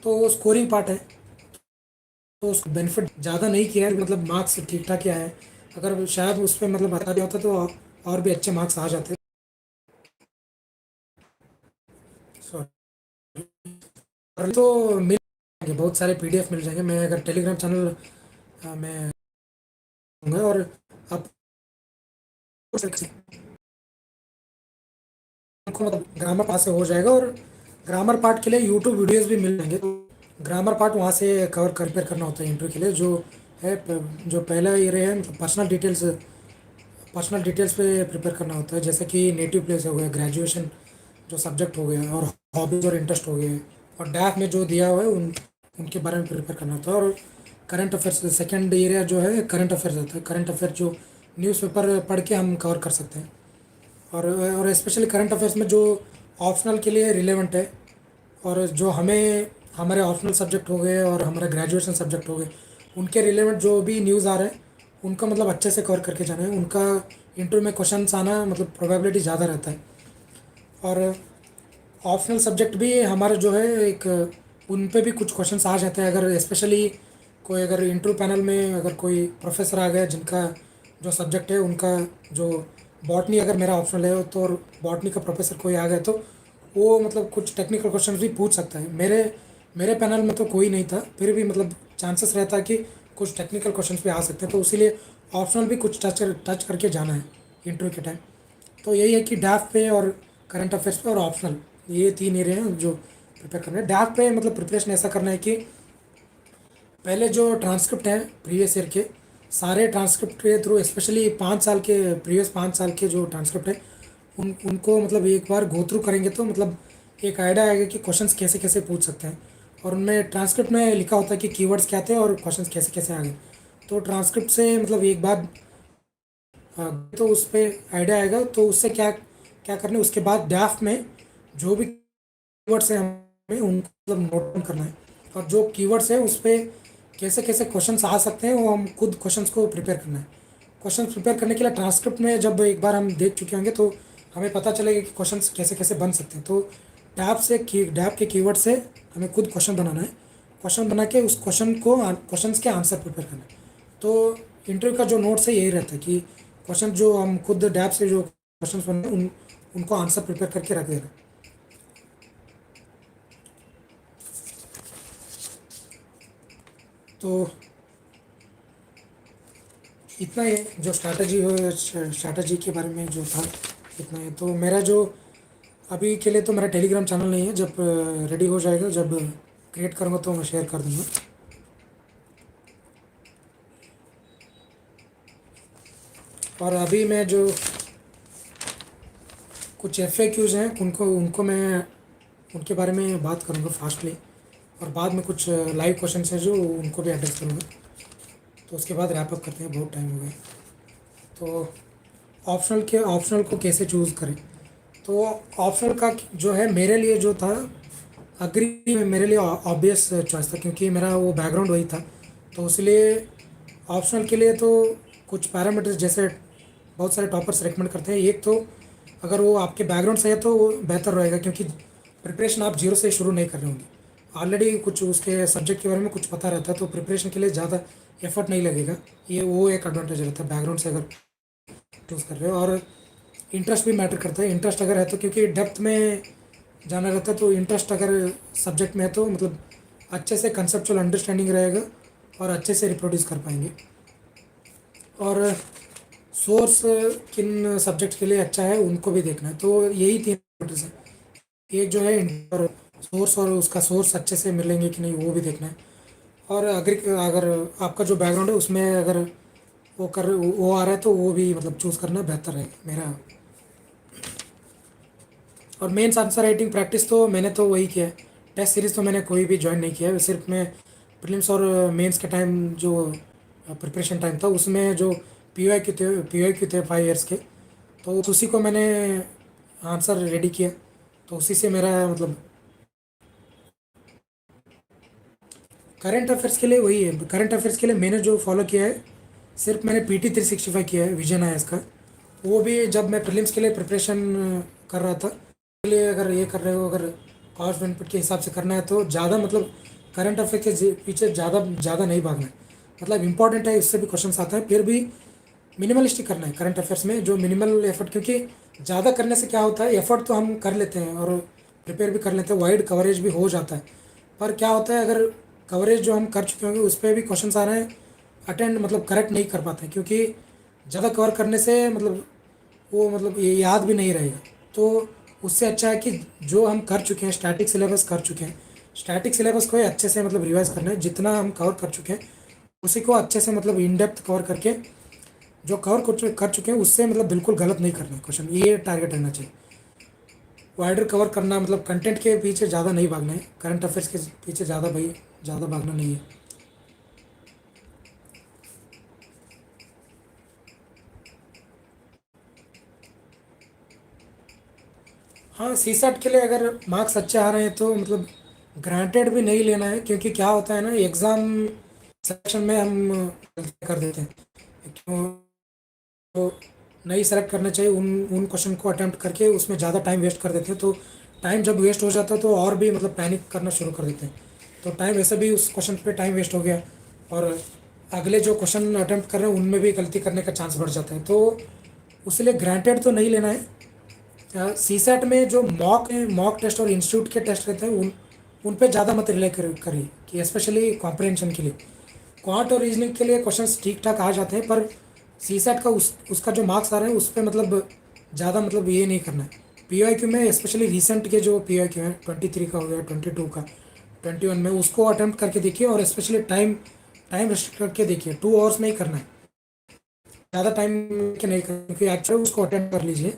तो वो स्कोरिंग पार्ट है, तो उसको बेनिफिट ज़्यादा नहीं किया है, मार्क्स ठीक ठाक ही आए हैं। अगर शायद उस पर बता दिया होता तो और भी अच्छे मार्क्स आ जाते। सॉरी। तो मिल जाएंगे, बहुत सारे पीडीएफ मिल जाएंगे। मैं अगर टेलीग्राम चैनल में होंगे, और आप को ग्रामर पास से हो जाएगा। और ग्रामर पार्ट के लिए यूट्यूब वीडियोस भी मिल जाएंगे। तो ग्रामर पार्ट वहाँ से कंपेयर करना होता है इंटरव्यू के लिए। जो है जो पहला ईयर है पर्सनल डिटेल्स पे प्रिपेयर करना होता है, जैसे कि नेटिव प्लेस हो गया, ग्रेजुएशन जो सब्जेक्ट हो गया, और हॉबीज और इंटरेस्ट हो गए, और डैफ में जो दिया हुआ है उनके बारे में प्रिपेयर करना होता है। और करंट अफेयर्स सेकंड एरिया जो है करंट अफेयर्स होता है। करंट अफेयर जो न्यूज़पेपर पढ़ के हम कवर कर सकते हैं। और स्पेशली करंट अफेयर्स में जो ऑप्शनल के लिए रिलेवेंट है, और जो हमारे ऑप्शनल सब्जेक्ट हो गए और हमारे ग्रेजुएशन सब्जेक्ट हो गए, उनके रिलेवेंट जो भी न्यूज़ आ रहा है उनका अच्छे से कवर करके जाना है। उनका इंटरव्यू में क्वेश्चन आना प्रोबेबिलिटी ज़्यादा रहता है। और ऑप्शनल सब्जेक्ट भी हमारे जो है एक उन पे भी कुछ क्वेश्चंस आ जाते हैं। अगर स्पेशली कोई अगर इंटरव्यू पैनल में अगर कोई प्रोफेसर आ गया जिनका जो सब्जेक्ट है उनका जो बॉटनी अगर मेरा ऑप्शनल है, तो बॉटनी का प्रोफेसर कोई आ गया तो वो कुछ टेक्निकल क्वेश्चन भी पूछ सकता है। मेरे पैनल में तो कोई नहीं था, फिर भी चांसेस रहता है कि कुछ टेक्निकल क्वेश्चन भी आ सकते हैं। तो इसीलिए ऑप्शनल भी कुछ टच करके जाना है इंटरव्यू के टाइम। तो यही है कि डैफ पे और करंट अफेयर्स पे और ऑप्शनल, ये तीन एरिया हैं जो प्रिपेयर करना है। डैफ पे प्रिपरेशन ऐसा करना है कि पहले जो ट्रांसक्रिप्ट हैं प्रीवियस ईयर के सारे ट्रांसक्रिप्ट के थ्रू, स्पेशली 5 साल के प्रीवियस 5 साल के जो ट्रांसक्रिप्ट है उनको एक बार गो थ्रू करेंगे तो एक आइडिया आएगा कि क्वेश्चंस कैसे कैसे पूछ सकते हैं। और उनमें ट्रांसक्रिप्ट में लिखा होता है कि कीवर्ड्स क्या थे और क्वेश्चंस कैसे कैसे आ गए। तो ट्रांसक्रिप्ट से एक बार तो उस पर आइडिया आएगा, तो उससे क्या क्या करना है उसके बाद ड्राफ्ट में जो भी कीवर्ड्स हैं हमें उनको नोट डाउन करना है। और जो कीवर्ड्स है उस पर कैसे कैसे क्वेश्चंस आ सकते हैं वो हम खुद क्वेश्चंस को प्रिपेयर करना है। क्वेश्चन प्रिपेयर करने के लिए ट्रांसक्रिप्ट में जब एक बार हम देख चुके होंगे तो हमें पता चलेगा कि क्वेश्चंस कैसे कैसे बन सकते हैं। तो डैप के कीवर्ड से हमें खुद क्वेश्चन बनाना है। क्वेश्चन बना के उस क्वेश्चंस के आंसर प्रिपेयर करना है। तो इंटरव्यू का जो नोट्स है यही रहता है कि क्वेश्चन जो हम खुद डैप से जो क्वेश्चन बने उनको आंसर प्रिपेयर करके रख देना। तो इतना ही है जो स्ट्रैटेजी के बारे में जो था, इतना है। तो मेरा जो अभी के लिए तो मेरा टेलीग्राम चैनल नहीं है, जब रेडी हो जाएगा, जब क्रिएट करूँगा तो मैं शेयर कर दूँगा। और अभी मैं जो कुछ FAQs हैं उनको उनको मैं उनके बारे में बात करूँगा फास्टली, और बाद में कुछ लाइव क्वेश्चन है जो उनको भी एड्रेस करूँगा। तो उसके बाद रैप अप करते हैं, बहुत टाइम हो गया। तो ऑप्शनल को कैसे चूज़ करें। तो ऑप्शनल का जो है मेरे लिए जो था, अग्री मेरे लिए ऑब्वियस चॉइस था, क्योंकि मेरा वो बैकग्राउंड वही था। तो इसलिए ऑप्शनल के लिए तो कुछ पैरामीटर्स जैसे बहुत सारे टॉपर्स रेकमेंड करते हैं। एक तो अगर वो आपके बैकग्राउंड से है तो वो बेहतर रहेगा, क्योंकि प्रिपरेशन आप जीरो से शुरू नहीं कर रहे होंगे, ऑलरेडी कुछ उसके सब्जेक्ट के बारे में कुछ पता रहता है, तो प्रिपरेशन के लिए ज़्यादा एफर्ट नहीं लगेगा। ये वो एक एडवांटेज रहता है बैकग्राउंड से अगर चूज़ कर रहे हो। और इंटरेस्ट भी मैटर करता है, इंटरेस्ट अगर है तो, क्योंकि डेप्थ में जाना रहता है, तो इंटरेस्ट अगर सब्जेक्ट में है तो मतलब अच्छे से कंसेप्चुअल अंडरस्टैंडिंग रहेगा और अच्छे से रिप्रोड्यूस कर पाएंगे। और सोर्स किन सब्जेक्ट के लिए अच्छा है उनको भी देखना है। तो यही तीन फैक्टर्स हैं, एक जो है और सोर्स, और उसका सोर्स अच्छे से मिलेंगे कि नहीं वो भी देखना है। और अगर आपका जो बैकग्राउंड है उसमें अगर वो आ रहा है तो वो भी मतलब चूज़ करना बेहतर है मेरा। और मेंस आंसर राइटिंग प्रैक्टिस तो मैंने तो वही किया है, टेस्ट सीरीज़ तो मैंने कोई भी ज्वाइन नहीं किया है, सिर्फ मैं प्रीलिम्स और मेंस के टाइम जो प्रिपरेशन टाइम था उसमें जो पी वाई क्यू थे 5 इयर्स के, तो उसी को मैंने आंसर रेडी किया। तो उसी से मेरा मतलब करंट अफेयर्स के लिए वही है। करंट अफेयर्स के लिए मैंने जो फॉलो किया है, सिर्फ मैंने PT 365 किया है, विजन आया इसका। वो भी जब मैं प्रीलिम्स के लिए प्रिपरेशन कर रहा था। के लिए अगर ये कर रहे हो, अगर कॉस्ट बेनिफिट के हिसाब से करना है तो ज़्यादा मतलब करंट अफेयर के पीछे ज़्यादा ज़्यादा नहीं भागना है। मतलब इंपॉर्टेंट है, इससे भी क्वेश्चन आता है, फिर भी मिनिमलिस्टिक करना है करंट अफेयर्स में, जो मिनिमल एफर्ट। क्योंकि ज़्यादा करने से क्या होता है, एफर्ट तो हम कर लेते हैं और प्रिपेयर भी कर लेते हैं, वाइड कवरेज भी हो जाता है, पर क्या होता है अगर कवरेज जो हम कर चुके होंगे उस पर भी क्वेश्चन आ रहे हैं, अटेंड मतलब करेक्ट नहीं कर पाते हैं, क्योंकि ज़्यादा कवर करने से मतलब वो मतलब ये याद भी नहीं रहेगा। तो उससे अच्छा है कि जो हम कर चुके हैं, स्टैटिक सिलेबस कर चुके हैं, स्टैटिक सिलेबस को ही अच्छे से मतलब रिवाइज करना है, जितना हम कवर कर चुके हैं उसी को अच्छे से मतलब इन डेप्थ कवर करके, जो कवर कर चुके हैं उससे मतलब बिल्कुल गलत नहीं करना है क्वेश्चन, ये टारगेट रहना चाहिए। वाइडर कवर करना मतलब कंटेंट के पीछे ज़्यादा नहीं भागना है, करंट अफेयर्स के पीछे ज़्यादा भागना नहीं है। हाँ, CSAT के लिए अगर मार्क्स अच्छे आ रहे हैं तो मतलब ग्रांटेड भी नहीं लेना है, क्योंकि क्या होता है ना, एग्ज़ाम सेक्शन में हम गलती कर देते हैं, क्यों तो नहीं सेलेक्ट करना चाहिए, उन उन क्वेश्चन को अटेम्प्ट करके उसमें ज़्यादा टाइम वेस्ट कर देते हैं। तो टाइम जब वेस्ट हो जाता है तो और भी मतलब पैनिक करना शुरू कर देते हैं, तो टाइम वैसे भी उस क्वेश्चन पे टाइम वेस्ट हो गया, और अगले जो क्वेश्चन अटेम्प्ट कर रहे हैं उनमें भी गलती करने का चांस बढ़ जाता है। तो उसलिए ग्रांटेड तो नहीं लेना है। CSAT में जो मॉक टेस्ट और इंस्टीट्यूट के टेस्ट रहते हैं उन पे ज़्यादा मत रिले करिए, कि स्पेशली कॉम्प्रहेंशन के लिए। क्वांट और रीजनिंग के लिए क्वेश्चंस ठीक ठाक आ जाते हैं, पर CSAT का उसका जो मार्क्स आ रहे हैं उस पर मतलब ज़्यादा मतलब ये नहीं करना है। PYQ में स्पेशली रिसेंट के जो PYQ है 23 का हो गया, 22 का, 21 में, उसको अटेम्प्ट करके देखिए, और स्पेशली टाइम टाइम रेस्ट्रिक्ट करके देखिए, 2 आवर्स में ही करना है, ज़्यादा टाइम के नहीं करना, क्योंकि एक्चुअली उसको अटेम्प्ट कर लीजिए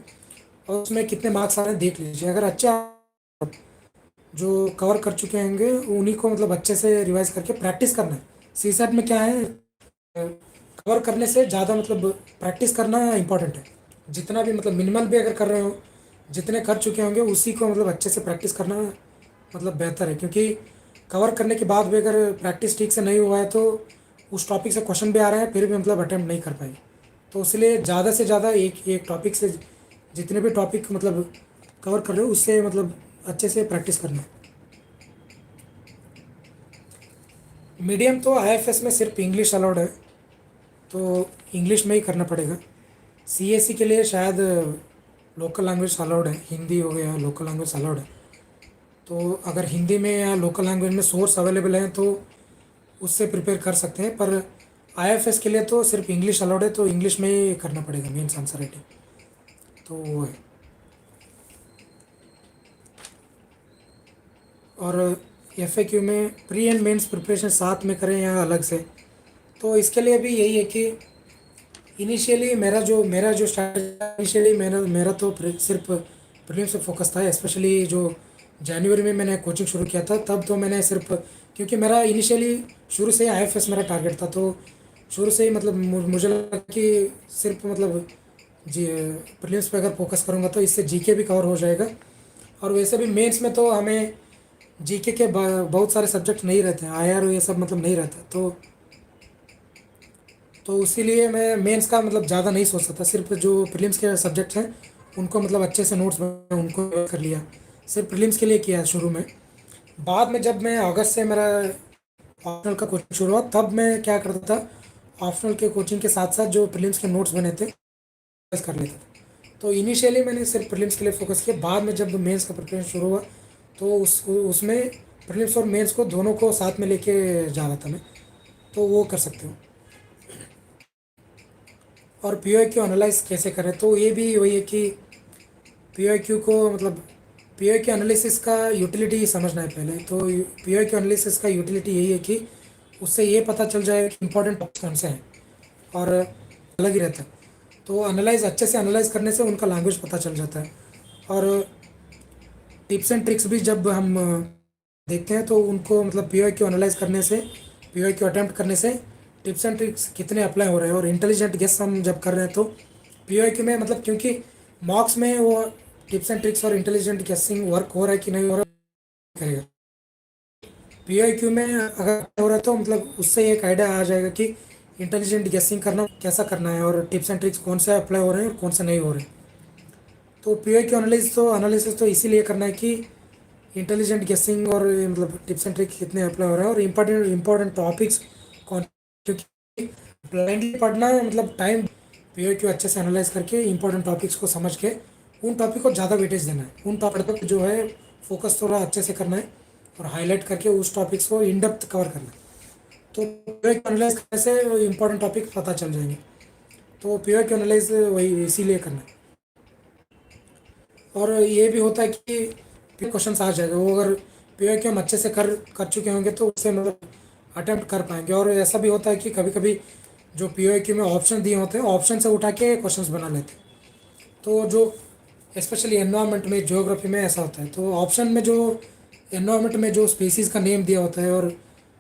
और उसमें कितने मार्क्स आ रहे हैं देख लीजिए। अगर अच्छा जो कवर कर चुके होंगे उन्हीं को मतलब अच्छे से रिवाइज करके प्रैक्टिस करना है। CSAT में क्या है, कवर करने से ज़्यादा मतलब प्रैक्टिस करना इम्पोर्टेंट है। जितना भी मतलब मिनिमल भी अगर कर रहे हो, जितने कर चुके होंगे उसी को मतलब अच्छे से प्रैक्टिस करना मतलब बेहतर है, क्योंकि कवर करने के बाद भी अगर प्रैक्टिस ठीक से नहीं हुआ है तो उस टॉपिक से क्वेश्चन भी आ रहा है फिर भी मतलब अटेम्प्ट नहीं कर पाएंगे। तो इसलिए ज़्यादा से ज़्यादा एक एक टॉपिक से जितने भी टॉपिक मतलब कवर कर रहे हो उससे मतलब अच्छे से प्रैक्टिस करना है। मीडियम तो IFS में सिर्फ इंग्लिश अलाउड है, तो इंग्लिश में ही करना पड़ेगा। CSE के लिए शायद लोकल लैंग्वेज अलाउड है, हिंदी हो गया, लोकल लैंग्वेज अलाउड है। तो अगर हिंदी में या लोकल लैंग्वेज में सोर्स अवेलेबल है तो उससे प्रिपेयर कर सकते हैं। पर आईएफएस के लिए तो सिर्फ इंग्लिश अलाउड है, तो इंग्लिश में ही करना पड़ेगा मेंस आंसर राइटिंग, तो वो है। और एफएक्यू में प्री एंड मेंस प्रिपरेशन साथ में करें या अलग से, तो इसके लिए भी यही है कि इनिशियली मेरा जो स्टार्ट इनिशियली मेरा तो सिर्फ प्रीलिम से फोकस था। स्पेशली जो जनवरी में मैंने कोचिंग शुरू किया था, तब तो मैंने सिर्फ, क्योंकि मेरा इनिशियली शुरू से ही आईएफएस मेरा टारगेट था, तो शुरू से ही मतलब मुझे लगा कि सिर्फ मतलब जी प्रीलिम्स पे अगर फोकस करूँगा तो इससे जीके भी कवर हो जाएगा। और वैसे भी मेंस में तो हमें जीके के बहुत सारे सब्जेक्ट नहीं रहते हैं, आईआर ये सब मतलब नहीं रहता, तो इसीलिए मैं मेंस का मतलब ज़्यादा नहीं सोचता था। सिर्फ जो प्रीलिम्स के सब्जेक्ट्स हैं उनको मतलब अच्छे से नोट्स बना उनको कर लिया, सिर्फ प्रीलिम्स के लिए किया शुरू में। बाद में जब मैं अगस्त से मेरा ऑप्शनल का कोचिंग शुरू हुआ, तब मैं क्या करता था, ऑप्शनल के कोचिंग के साथ साथ जो प्रीलिम्स के नोट्स बने थे बस कर लेता था। तो इनिशियली मैंने सिर्फ प्रीलिम्स के लिए फोकस किया, बाद में जब मेंस का प्रिपरेशन शुरू हुआ तो उसमें प्रीलिम्स और मेंस को दोनों को साथ में लेके जा रहा था मैं, तो वो कर सकते हो। और पीओक्यू एनालाइज कैसे करें, तो ये भी वही है कि पीओक्यू को मतलब पीओक्यू एनालिसिस का यूटिलिटी समझना है पहले। तो पीओक्यू एनालिसिस का यूटिलिटी यही है कि उससे ये पता चल जाए कि इंपॉर्टेंट टॉपिक्स कौन से हैं, और अलग ही रहता है। तो एनालाइज अच्छे से एनालाइज करने से उनका लैंग्वेज पता चल जाता है। और टिप्स एंड ट्रिक्स भी जब हम देखते हैं तो उनको मतलब पीओक्यू एनालाइज करने से, पीओक्यू अटैम्प्ट करने से टिप्स एंड ट्रिक्स कितने अप्लाई हो रहे हैं। और इंटेलिजेंट गेस हम जब कर रहे हैं तो पीओक्यू में मतलब, क्योंकि मॉक्स में वो टिप्स एंड ट्रिक्स और इंटेलिजेंट गेसिंग वर्क हो रहा है कि नहीं हो रहा है करेगा। पीओक्यू में अगर हो रहा है तो मतलब उससे एक आइडिया आ जाएगा कि इंटेलिजेंट गेसिंग करना कैसा करना है, और टिप्स एंड ट्रिक्स कौन से अप्लाई हो रहे हैं और कौन से नहीं हो रहे हैं। तो पीओक्यू एनालिसिस तो इसीलिए करना है कि इंटेलिजेंट गेसिंग और मतलब टिप्स एंड ट्रिक्स कितने अप्लाई हो रहे हैं, और इम्पोर्टेंट टॉपिक्स कौन, क्योंकि ब्लाइंडली पढ़ना है मतलब टाइम, पीओक्यू अच्छे से एनालाइज करके इंपॉर्टेंट टॉपिक्स को समझ के उन टॉपिक को ज़्यादा वेटेज देना है, उन टॉपिक पर जो है फोकस थोड़ा अच्छे से करना है, और हाईलाइट करके उस टॉपिक्स को इन डेप्थ कवर करना है। तो पीओक्यू एनालाइज करने से इंपॉर्टेंट टॉपिक पता चल जाएंगे। तो पीओक्यू एनालाइज वही इसीलिए करना है। और ये भी होता है कि क्वेश्चंस आ जाएगा, वो अगर पीओ के हम अच्छे से कर चुके होंगे तो उससे मतलब अटेम्प्ट कर पाएंगे। और ऐसा भी होता है कि कभी कभी जो पीओ क्यू में ऑप्शन दिए होते हैं, ऑप्शन से उठा के क्वेश्चंस बना लेते हैं। तो जो स्पेशली एनवायरनमेंट में, ज्योग्राफी में ऐसा होता है, तो ऑप्शन में जो एनवायरनमेंट में जो स्पीसीज़ का नेम दिया होता है और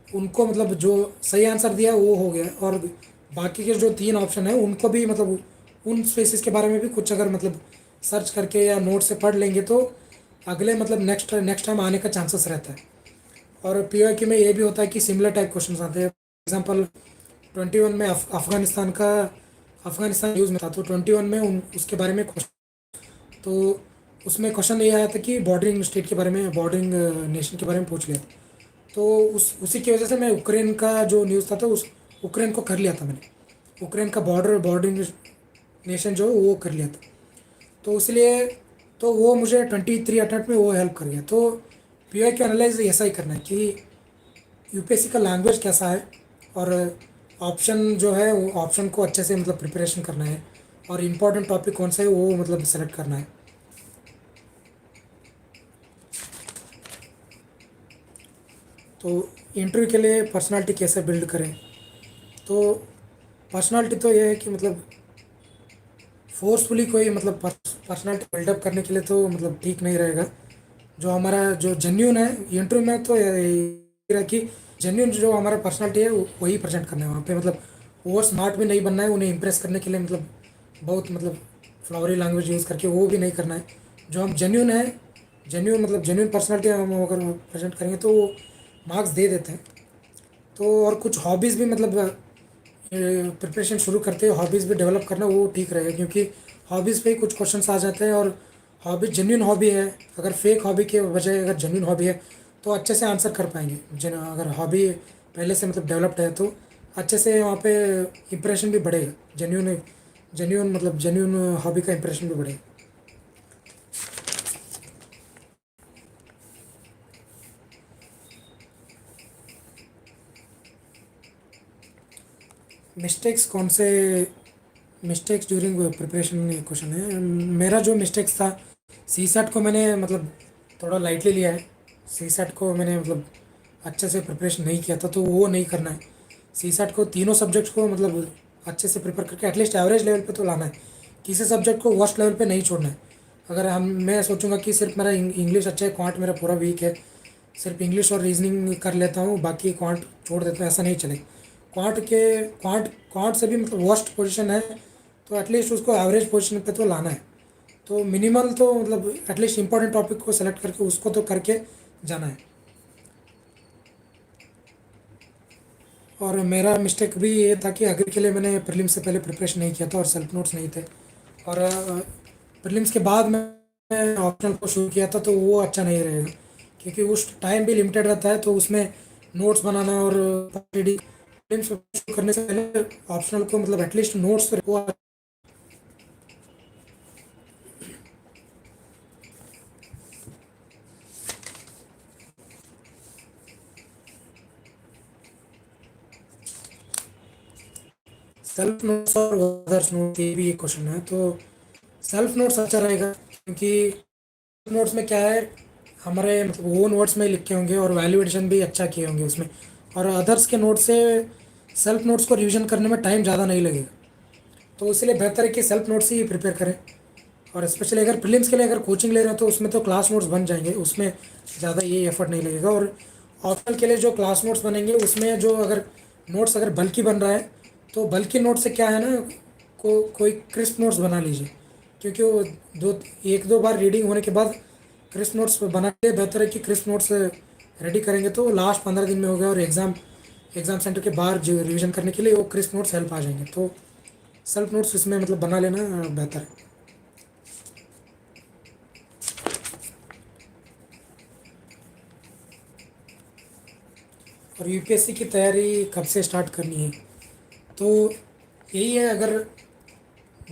उनको मतलब जो सही आंसर दिया वो हो गया, और बाकी के जो 3 ऑप्शन है उनको भी मतलब उन स्पीसीज़ के बारे में भी कुछ अगर मतलब सर्च करके या नोट से पढ़ लेंगे तो अगले मतलब नेक्स्ट नेक्स्ट टाइम आने का चांसेस रहता है। और पीओक्यू में ये भी होता है कि सिमिलर टाइप क्वेश्चन आते हैं। एग्जाम्पल 21 में अफगानिस्तान न्यूज़ में था, तो 21 में उसके बारे में तो उसमें क्वेश्चन ये आया था कि बॉर्डरिंग स्टेट के बारे में, बॉर्डरिंग नेशन के बारे में पूछ लिया था। तो उसी की वजह से मैं यूक्रेन का जो न्यूज़ था तो उस यूक्रेन को कर लिया था मैंने, यूक्रेन का बॉर्डरिंग नेशन जो वो कर लिया था। तो इसलिए तो वो मुझे 23 अटेम्प्ट में वो हेल्प कर गया। तो पीओ के एनालाइज ऐसा ही करना है कि यूपीएससी का लैंग्वेज कैसा है, और ऑप्शन जो है वो ऑप्शन को अच्छे से मतलब प्रिपरेशन करना है, और इम्पोर्टेंट टॉपिक कौन सा है वो मतलब सेलेक्ट करना है। तो इंटरव्यू के लिए पर्सनालिटी कैसे बिल्ड करें, तो पर्सनालिटी तो ये है कि मतलब फोर्सफुली कोई मतलब पर्सनालिटी बिल्डअप करने के लिए तो मतलब ठीक नहीं रहेगा। जो हमारा जो जेन्यून है इंटरव्यू में, तो ये रहा कि जेन्यून जो हमारा पर्सनालिटी है वही प्रेजेंट करना है वहाँ पे। मतलब ओवर स्मार्ट भी नहीं बनना है उन्हें इम्प्रेस करने के लिए, मतलब बहुत मतलब फ्लावरी लैंग्वेज यूज़ करके वो भी नहीं करना है। जो हम जेन्यून है, जेन्यून मतलब जेन्यून पर्सनालिटी हम अगर प्रेजेंट करेंगे तो वो मार्क्स दे देते हैं। तो और कुछ हॉबीज़ भी मतलब प्रिपरेशन शुरू करते हैं हॉबीज़ भी डेवलप करना वो ठीक रहेगा, क्योंकि हॉबीज़ पे ही कुछ क्वेश्चंस आ जाते हैं। और हॉबी जेन्यून हॉबी है, अगर फेक हॉबी के बजाय अगर जेन्यून हॉबी है तो अच्छे से आंसर कर पाएंगे। जिन अगर हॉबी पहले से मतलब डेवलप्ड है तो अच्छे से वहाँ पे इम्प्रेशन भी बढ़ेगा, जेन्यून जेन्यून मतलब जेन्यून हॉबी का इम्प्रेशन भी बढ़ेगा। मिस्टेक्स कौन से? मिस्टेक्स ड्यूरिंग प्रिपरेशन क्वेश्चन है। मेरा जो मिस्टेक्स था, सी सेट को मैंने मतलब थोड़ा लाइटली लिया है। सी सेट को मैंने मतलब अच्छे से प्रिपरेशन नहीं किया था, तो वो नहीं करना है। सी सेट को तीनों सब्जेक्ट्स को मतलब अच्छे से प्रिपेयर करके एटलीस्ट एवरेज लेवल पे तो लाना है। किसी सब्जेक्ट को वर्स्ट लेवल पे नहीं छोड़ना है। अगर हम मैं सोचूंगा कि सिर्फ मेरा इंग्लिश अच्छा है, क्वांट मेरा पूरा वीक है, सिर्फ इंग्लिश और रीजनिंग कर लेता हूँ, बाकी क्वांट छोड़ देता हूँ, ऐसा नहीं चलेगा। क्वांट से भी मतलब वर्स्ट पोजीशन है, तो एटलीस्ट उसको एवरेज पोजीशन पे तो लाना है। तो मिनिमल तो मतलब एटलीस्ट इंपॉर्टेंट टॉपिक को सेलेक्ट करके उसको तो करके जाना है। और मेरा मिस्टेक भी ये था कि अग्री के लिए मैंने प्रीलिम्स से पहले प्रिपरेशन नहीं किया था और सेल्फ नोट्स नहीं थे। और प्रीलिम्स के बाद मैं ऑप्शनल को शुरू किया था, तो वो अच्छा नहीं रहेगा, क्योंकि उस टाइम भी लिमिटेड रहता है, तो उसमें नोट्स बनाना और रीडिंग प्रीलिम्स शुरू करने से पहले ऑप्शनल को मतलब एटलीस्ट नोट्स वो। सेल्फ नोट्स और अदर्स नोट ये भी एक क्वेश्चन है। तो सेल्फ नोट्स अच्छा रहेगा, क्योंकि नोट्स में क्या है, हमारे मतलब वो नोट्स में लिखे होंगे और वैल्यूएशन भी अच्छा किए होंगे उसमें। और अदर्स के नोट से सेल्फ नोट्स को रिवीजन करने में टाइम ज़्यादा नहीं लगेगा, तो इसलिए बेहतर है कि सेल्फ नोट्स ही प्रिपेयर करें। और स्पेशली अगर प्रीलिम्स के लिए अगर कोचिंग ले रहे हैं, तो उसमें तो क्लास नोट्स बन जाएंगे, उसमें ज़्यादा ये एफर्ट नहीं लगेगा। और ऑप्शनल के लिए जो क्लास नोट्स बनेंगे, उसमें जो अगर नोट्स अगर बल्कि बन रहा है, तो बल्कि नोट से क्या है ना, कोई क्रिस्प नोट्स बना लीजिए, क्योंकि वो दो एक दो बार रीडिंग होने के बाद क्रिस्प नोट्स बना के बेहतर है कि क्रिस्प नोट्स रेडी करेंगे तो लास्ट 15 दिन में हो गया, और एग्ज़ाम सेंटर के बाहर जो रिवीजन करने के लिए वो क्रिस्प नोट्स हेल्प आ जाएंगे। तो सेल्फ नोट्स इसमें मतलब बना लेना बेहतर है। और यूपीएससी की तैयारी कब से स्टार्ट करनी है? तो यही है, अगर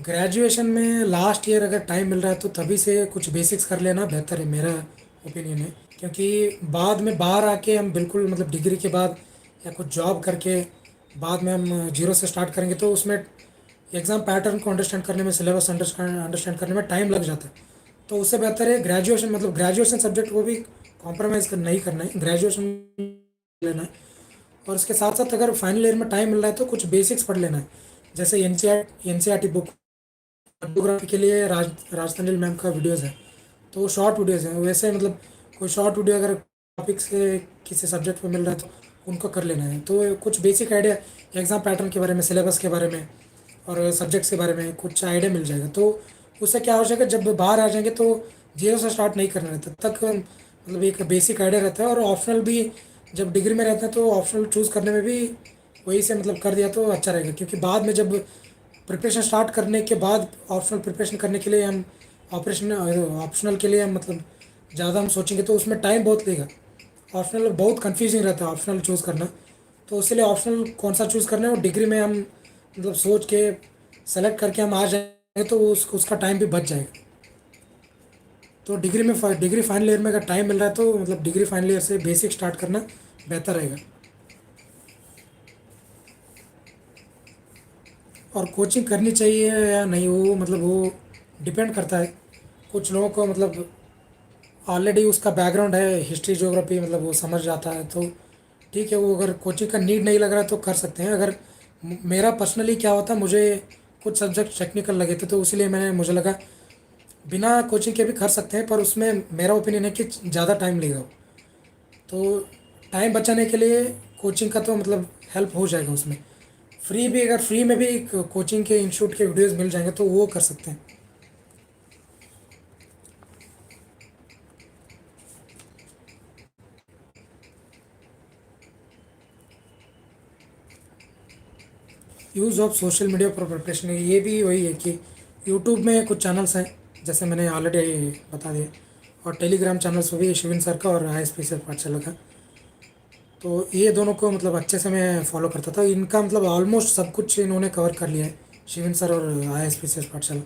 ग्रेजुएशन में लास्ट ईयर अगर टाइम मिल रहा है, तो तभी से कुछ बेसिक्स कर लेना बेहतर है, मेरा ओपिनियन है। क्योंकि बाद में बाहर आके हम बिल्कुल मतलब डिग्री के बाद या कुछ जॉब करके बाद में हम जीरो से स्टार्ट करेंगे, तो उसमें एग्ज़ाम पैटर्न को अंडरस्टैंड करने में, सिलेबस अंडरस्टैंड करने में टाइम लग जाता है। तो उससे बेहतर है ग्रेजुएशन, मतलब ग्रेजुएशन सब्जेक्ट को भी कॉम्प्रोमाइज़ नहीं करना है, ग्रेजुएशन लेना है। और उसके साथ साथ अगर फाइनल ईयर में टाइम मिल रहा है, तो कुछ बेसिक्स पढ़ लेना है। जैसे N C R T book, photography के लिए राजतंजल मैम का वीडियोज़ है, तो वो शॉर्ट वीडियोज़ हैं। वैसे मतलब कोई शॉर्ट वीडियो अगर टॉपिक से किसी सब्जेक्ट पे मिल रहा है, तो उनको कर लेना है। तो कुछ बेसिक आइडिया एग्ज़ाम पैटर्न के बारे में, सिलेबस के बारे में और सब्जेक्ट्स के बारे में कुछ आइडिया मिल जाएगा। तो उससे क्या हो जाएगा, जब बाहर आ जाएंगे तो जीरो से स्टार्ट नहीं करना रहता, तब तक मतलब एक बेसिक आइडिया रहता है। और ऑप्शनल भी जब डिग्री में रहते हैं, तो ऑप्शनल चूज़ करने में भी वही से मतलब कर दिया तो अच्छा रहेगा, क्योंकि बाद में जब प्रिपरेशन स्टार्ट करने के बाद ऑप्शनल प्रिपरेशन करने के लिए हम ऑप्शनल के लिए हम मतलब ज़्यादा हम सोचेंगे, तो उसमें टाइम बहुत लगेगा। ऑप्शनल बहुत कंफ्यूजिंग रहता है ऑप्शनल चूज़ करना, तो इसलिए ऑप्शनल कौन सा चूज़ करना है वो डिग्री में हम मतलब सोच के सेलेक्ट करके हम आ जाएंगे, तो उसका टाइम भी बच जाएगा। तो डिग्री फाइनल ईयर में अगर टाइम मिल रहा है, तो मतलब डिग्री फाइनल ईयर से बेसिक स्टार्ट करना बेहतर रहेगा। और कोचिंग करनी चाहिए या नहीं, वो मतलब वो डिपेंड करता है। कुछ लोगों को मतलब ऑलरेडी उसका बैकग्राउंड है, हिस्ट्री ज्योग्राफी मतलब वो समझ जाता है, तो ठीक है, वो अगर कोचिंग का नीड नहीं लग रहा है तो कर सकते हैं। अगर मेरा पर्सनली क्या होता, मुझे कुछ सब्जेक्ट टेक्निकल लगे थे, तो इसलिए मुझे लगा बिना कोचिंग के भी कर सकते हैं, पर उसमें मेरा ओपिनियन है कि ज़्यादा टाइम लेगा वो। तो टाइम बचाने के लिए कोचिंग का तो मतलब हेल्प हो जाएगा उसमें। अगर फ्री में भी कोचिंग के इंस्टीट्यूट के वीडियोस मिल जाएंगे, तो वो कर सकते हैं। Use of social media for preparation, ये भी वही है कि यूट्यूब में कुछ चैनल्स हैं, जैसे मैंने ऑलरेडी बता दिया। और टेलीग्राम चैनल्स भी शिविन सर का और आई एस पी सर पाठशाला का, तो ये दोनों को मतलब अच्छे से मैं फॉलो करता था। इनका मतलब ऑलमोस्ट सब कुछ इन्होंने कवर कर लिया है, शिविन सर और आई एस पी सर पाठशाला।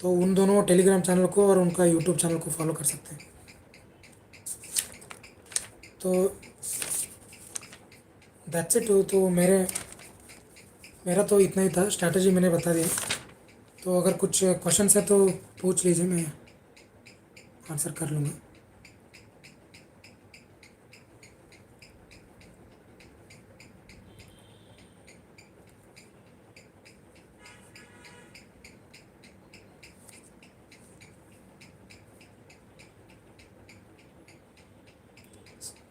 तो उन दोनों टेलीग्राम चैनल को और उनका यूट्यूब चैनल को फॉलो कर सकते हैं। तो दैट्स इट। तो मेरे मेरा तो इतना ही था, स्ट्रैटेजी मैंने बता दिया। तो अगर कुछ क्वेश्चंस है तो पूछ लीजिए, मैं आंसर कर लूँगा।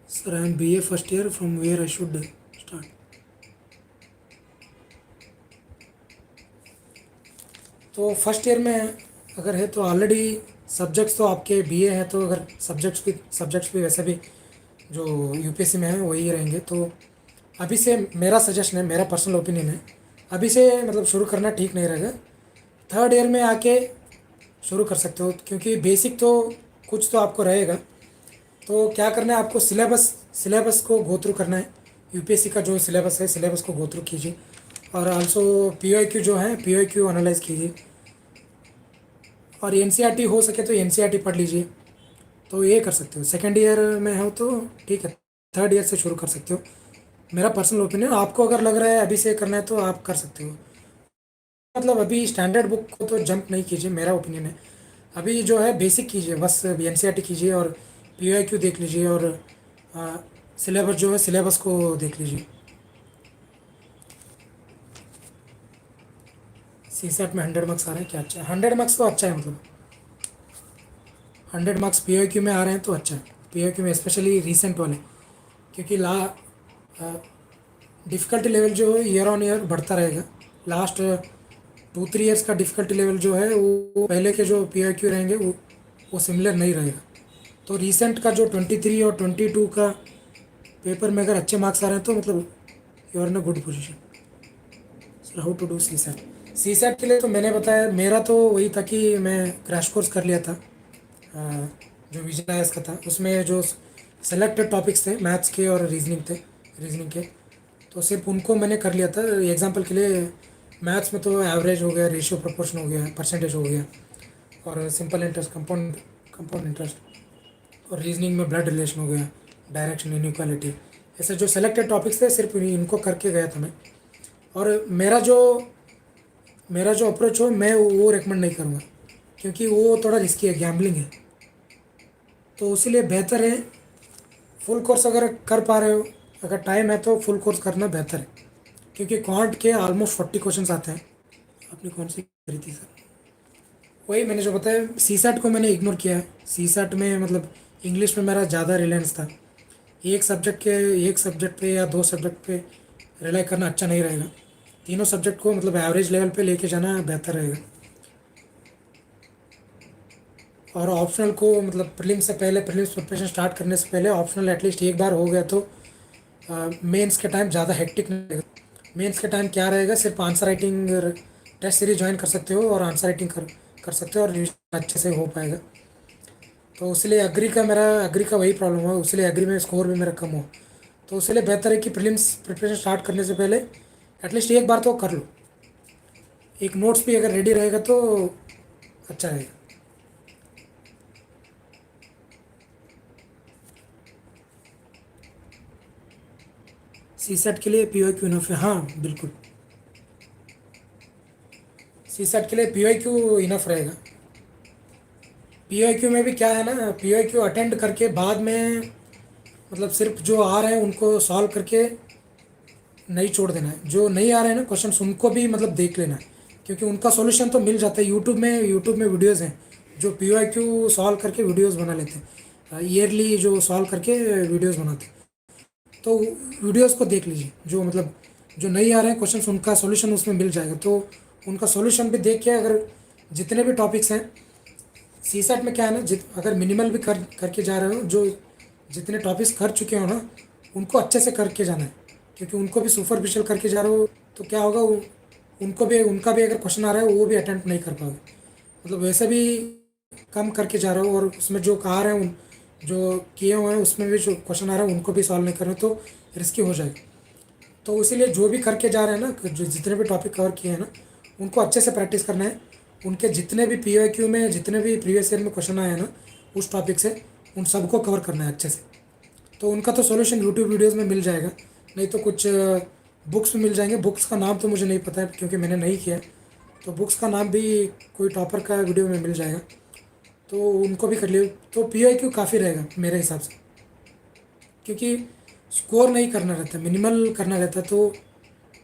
Sir I am BA first year, from where I should start? तो फर्स्ट ईयर में अगर है तो ऑलरेडी सब्जेक्ट्स तो आपके BA हैं, तो अगर सब्जेक्ट्स भी वैसे भी जो यूपीएससी में है वही रहेंगे। तो अभी से मेरा सजेशन है, मेरा पर्सनल ओपिनियन है, अभी से मतलब शुरू करना ठीक नहीं रहेगा। थर्ड ईयर में आके शुरू कर सकते हो, क्योंकि बेसिक तो कुछ तो आपको रहेगा। तो क्या करना है आपको, सिलेबस को गो थ्रू करना है। यूपीएससी का जो सिलेबस है, सिलेबस को गो थ्रू कीजिए। और आल्सो PYQ जो है, PYQ एनालाइज कीजिए। और एनसीईआरटी हो सके तो एनसीईआरटी पढ़ लीजिए। तो ये कर सकते हो, सेकेंड ईयर में हो तो ठीक है, थर्ड ईयर से शुरू कर सकते हो। मेरा पर्सनल ओपिनियन, आपको अगर लग रहा है अभी से करना है तो आप कर सकते हो। मतलब अभी स्टैंडर्ड बुक को तो जंप नहीं कीजिए, मेरा ओपिनियन है। अभी जो है बेसिक कीजिए, बस एनसीईआरटी कीजिए और PYQ देख लीजिए, और सिलेबस जो है सिलेबस को देख लीजिए। CSAT में 100 मार्क्स आ रहे हैं, क्या अच्छा है? 100 मार्क्स तो अच्छा है, मतलब 100 मार्क्स PYQ में आ रहे हैं तो अच्छा है। PYQ में स्पेशली रिसेंट वाले, क्योंकि डिफ़िकल्टी लेवल जो है ईयर ऑन ईयर बढ़ता रहेगा। लास्ट 2-3 ईयर्स का डिफ़िकल्टी लेवल जो है वो पहले के जो PYQ रहेंगे वो सिमिलर नहीं रहेगा। तो रिसेंट का जो 23 और 22 का पेपर में अगर अच्छे मार्क्स आ रहे हैं तो मतलब you are in a good position. Sir how to do CSAT के लिए तो मैंने बताया, मेरा तो वही था कि मैं क्रैश कोर्स कर लिया था, जो विजन आईएएस का था। उसमें जो सेलेक्टेड टॉपिक्स थे मैथ्स के और रीजनिंग के, तो सिर्फ उनको मैंने कर लिया था। एग्जांपल के लिए मैथ्स में तो एवरेज हो गया, रेशियो प्रोपोर्शन हो गया, परसेंटेज हो गया, और सिंपल इंटरेस्ट, कंपाउंड इंटरेस्ट, और रीजनिंग में ब्लड रिलेशन हो गया, डायरेक्शन, इनइक्वालिटी। ऐसे जो सेलेक्टेड टॉपिक्स थे सिर्फ इनको करके गया था मैं। और मेरा जो अप्रोच हो मैं वो रेकमेंड नहीं करूँगा, क्योंकि वो थोड़ा रिस्की है, गैम्बलिंग है। तो इसीलिए बेहतर है फुल कोर्स अगर कर पा रहे हो, अगर टाइम है तो फुल कोर्स करना बेहतर है, क्योंकि क्वांट के ऑलमोस्ट 40 क्वेश्चंस आते हैं। आपने कौन सी करी थी सर? वही मैंने जो बताया, CSAT को मैंने इग्नोर किया है। CSAT में मतलब इंग्लिश में मेरा ज़्यादा रिलायंस था। एक सब्जेक्ट पे या 2 सब्जेक्ट पे रिलाई करना अच्छा नहीं रहेगा। तीनों सब्जेक्ट को मतलब एवरेज लेवल पे लेके जाना बेहतर रहेगा। और ऑप्शनल को मतलब प्रीलिम्स प्रिपरेशन स्टार्ट करने से पहले ऑप्शनल एटलीस्ट एक बार हो गया तो मेंस के टाइम ज़्यादा हेक्टिक नहीं रहेगा। मेंस के टाइम क्या रहेगा, सिर्फ answer writing test series join कर सकते हो और आंसर राइटिंग कर सकते हो, और रिविजन अच्छे से हो पाएगा। तो इसलिए एग्री का वही प्रॉब्लम हुआ, इसलिए एग्री में स्कोर भी मेरा कम हुआ। तो इसलिए बेहतर है कि प्रीलिम्स प्रिपरेशन स्टार्ट करने से पहले एटलीस्ट एक बार तो कर लो। एक नोट्स भी अगर रेडी रहेगा तो अच्छा रहेगा। CSAT के लिए PYQ इनफ है, हाँ बिल्कुल। CSAT के लिए PYQ इनफ रहेगा। PYQ में भी क्या है ना, PYQ अटेंड करके बाद में मतलब सिर्फ जो आ रहे हैं उनको सॉल्व करके नहीं छोड़ देना है। जो नहीं आ रहे हैं ना क्वेश्चंस, उनको भी मतलब देख लेना है, क्योंकि उनका सॉल्यूशन तो मिल जाता है यूट्यूब में वीडियोज़ हैं जो PYQ सॉल्व करके वीडियोज़ बना लेते हैं, ईयरली जो सॉल्व करके वीडियोज़ बनाते हैं। तो वीडियोज़ को देख लीजिए, जो मतलब जो नहीं आ रहे हैं क्वेश्चंस उनका सॉल्यूशन उसमें मिल जाएगा। तो उनका सॉल्यूशन भी देख के अगर जितने भी टॉपिक्स हैं, CSAT में क्या है ना, अगर मिनिमल भी करके जा रहे हो, जो जितने टॉपिक्स कर चुके हो ना उनको अच्छे से करके जाना है, क्योंकि उनको भी सुपरफिशियल करके जा रहे हो तो क्या होगा, उनका भी अगर क्वेश्चन आ रहा है वो भी अटेम्प्ट नहीं कर पाओगे। मतलब वैसे भी कम करके जा रहे हो, और उसमें जो आ रहे हैं जो किए हुए हैं उसमें भी जो क्वेश्चन आ रहा है उनको भी सॉल्व नहीं कर रहे हो, तो रिस्की हो जाएगा। तो इसीलिए जो भी करके जा रहे हैं ना, जो जितने भी टॉपिक कवर किए हैं ना उनको अच्छे से प्रैक्टिस करना है। उनके जितने भी PYQ में जितने भी प्रीवियस ईयर में क्वेश्चन आए हैं ना उस टॉपिक से, उन सबको कवर करना है अच्छे से। तो उनका तो सॉल्यूशन यूट्यूब वीडियोज़ में मिल जाएगा, नहीं तो कुछ बुक्स भी मिल जाएंगे। बुक्स का नाम तो मुझे नहीं पता है क्योंकि मैंने नहीं किया है, तो बुक्स का नाम भी कोई टॉपर का वीडियो में मिल जाएगा, तो उनको भी कर लियो। तो PIQ काफ़ी रहेगा मेरे हिसाब से, क्योंकि स्कोर नहीं करना रहता, मिनिमल करना रहता है। तो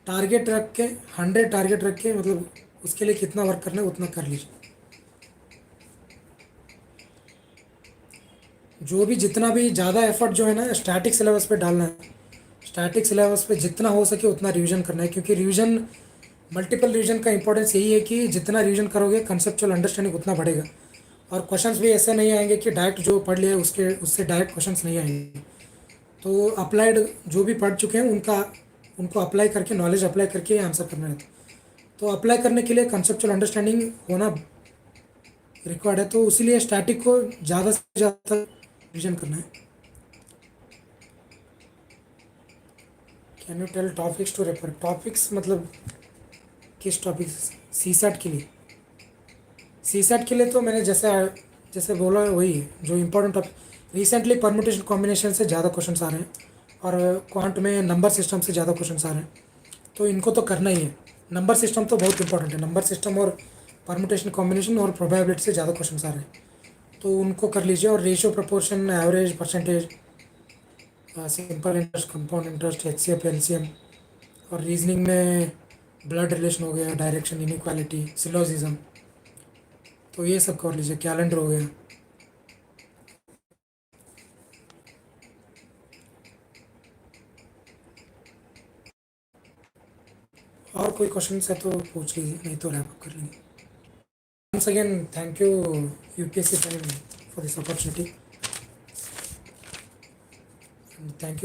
टारगेट रख के, 100 टारगेट रख के, मतलब उसके लिए कितना वर्क करना है उतना कर लीजिए। जो भी जितना भी ज़्यादा एफर्ट जो है ना स्टैटिक सिलेबस पे डालना है। स्टैटिक सिलेबस पे जितना हो सके उतना रिवीजन करना है, क्योंकि रिवीजन, मल्टीपल रिवीजन का इंपॉर्टेंस यही है कि जितना रिवीजन करोगे कंसेप्चुअल अंडरस्टैंडिंग उतना बढ़ेगा। और क्वेश्चंस भी ऐसे नहीं आएंगे कि डायरेक्ट जो पढ़ लिया है उसके उससे डायरेक्ट क्वेश्चंस नहीं आएंगे। तो अप्लाइड जो भी पढ़ चुके हैं उनका, उनको अप्लाई करके, नॉलेज अप्लाई करके आंसर करना रहता है। तो अप्लाई करने के लिए कंसेप्चुअल अंडरस्टैंडिंग होना रिक्वायर्ड है, तो इसीलिए स्टैटिक को ज़्यादा से ज़्यादा रिवीजन करना है। Can you tell topics to refer? Topics मतलब किस टॉपिक्स? CSAT के लिए? CSAT के लिए तो मैंने जैसे जैसे बोला है वही है जो important topic. Recently permutation combination से ज़्यादा क्वेश्चंस आ रहे हैं, और क्वांट में नंबर सिस्टम से ज़्यादा क्वेश्चंस आ रहे हैं, तो इनको तो करना ही है। नंबर सिस्टम तो बहुत इंपॉर्टेंट है, नंबर सिस्टम और परमुटेशन कॉम्बिनेशन और प्रोबेबिलिटी से ज़्यादा क्वेश्चंस आ रहे हैं, तो उनको कर लीजिए। और ratio, proportion, average, percentage, simple interest, compound interest, HCF, LCM, और रीजनिंग में ब्लड रिलेशन हो गया, डायरेक्शन, इनइक्वालिटी, सिलोजिज्म, तो ये सब कर लीजिए। कैलेंडर हो गया। और कोई क्वेश्चन है तो पूछ लीजिए, नहीं तो रैप अप कर लेंगे। Once again thank you UPSC time for this opportunity, thank you.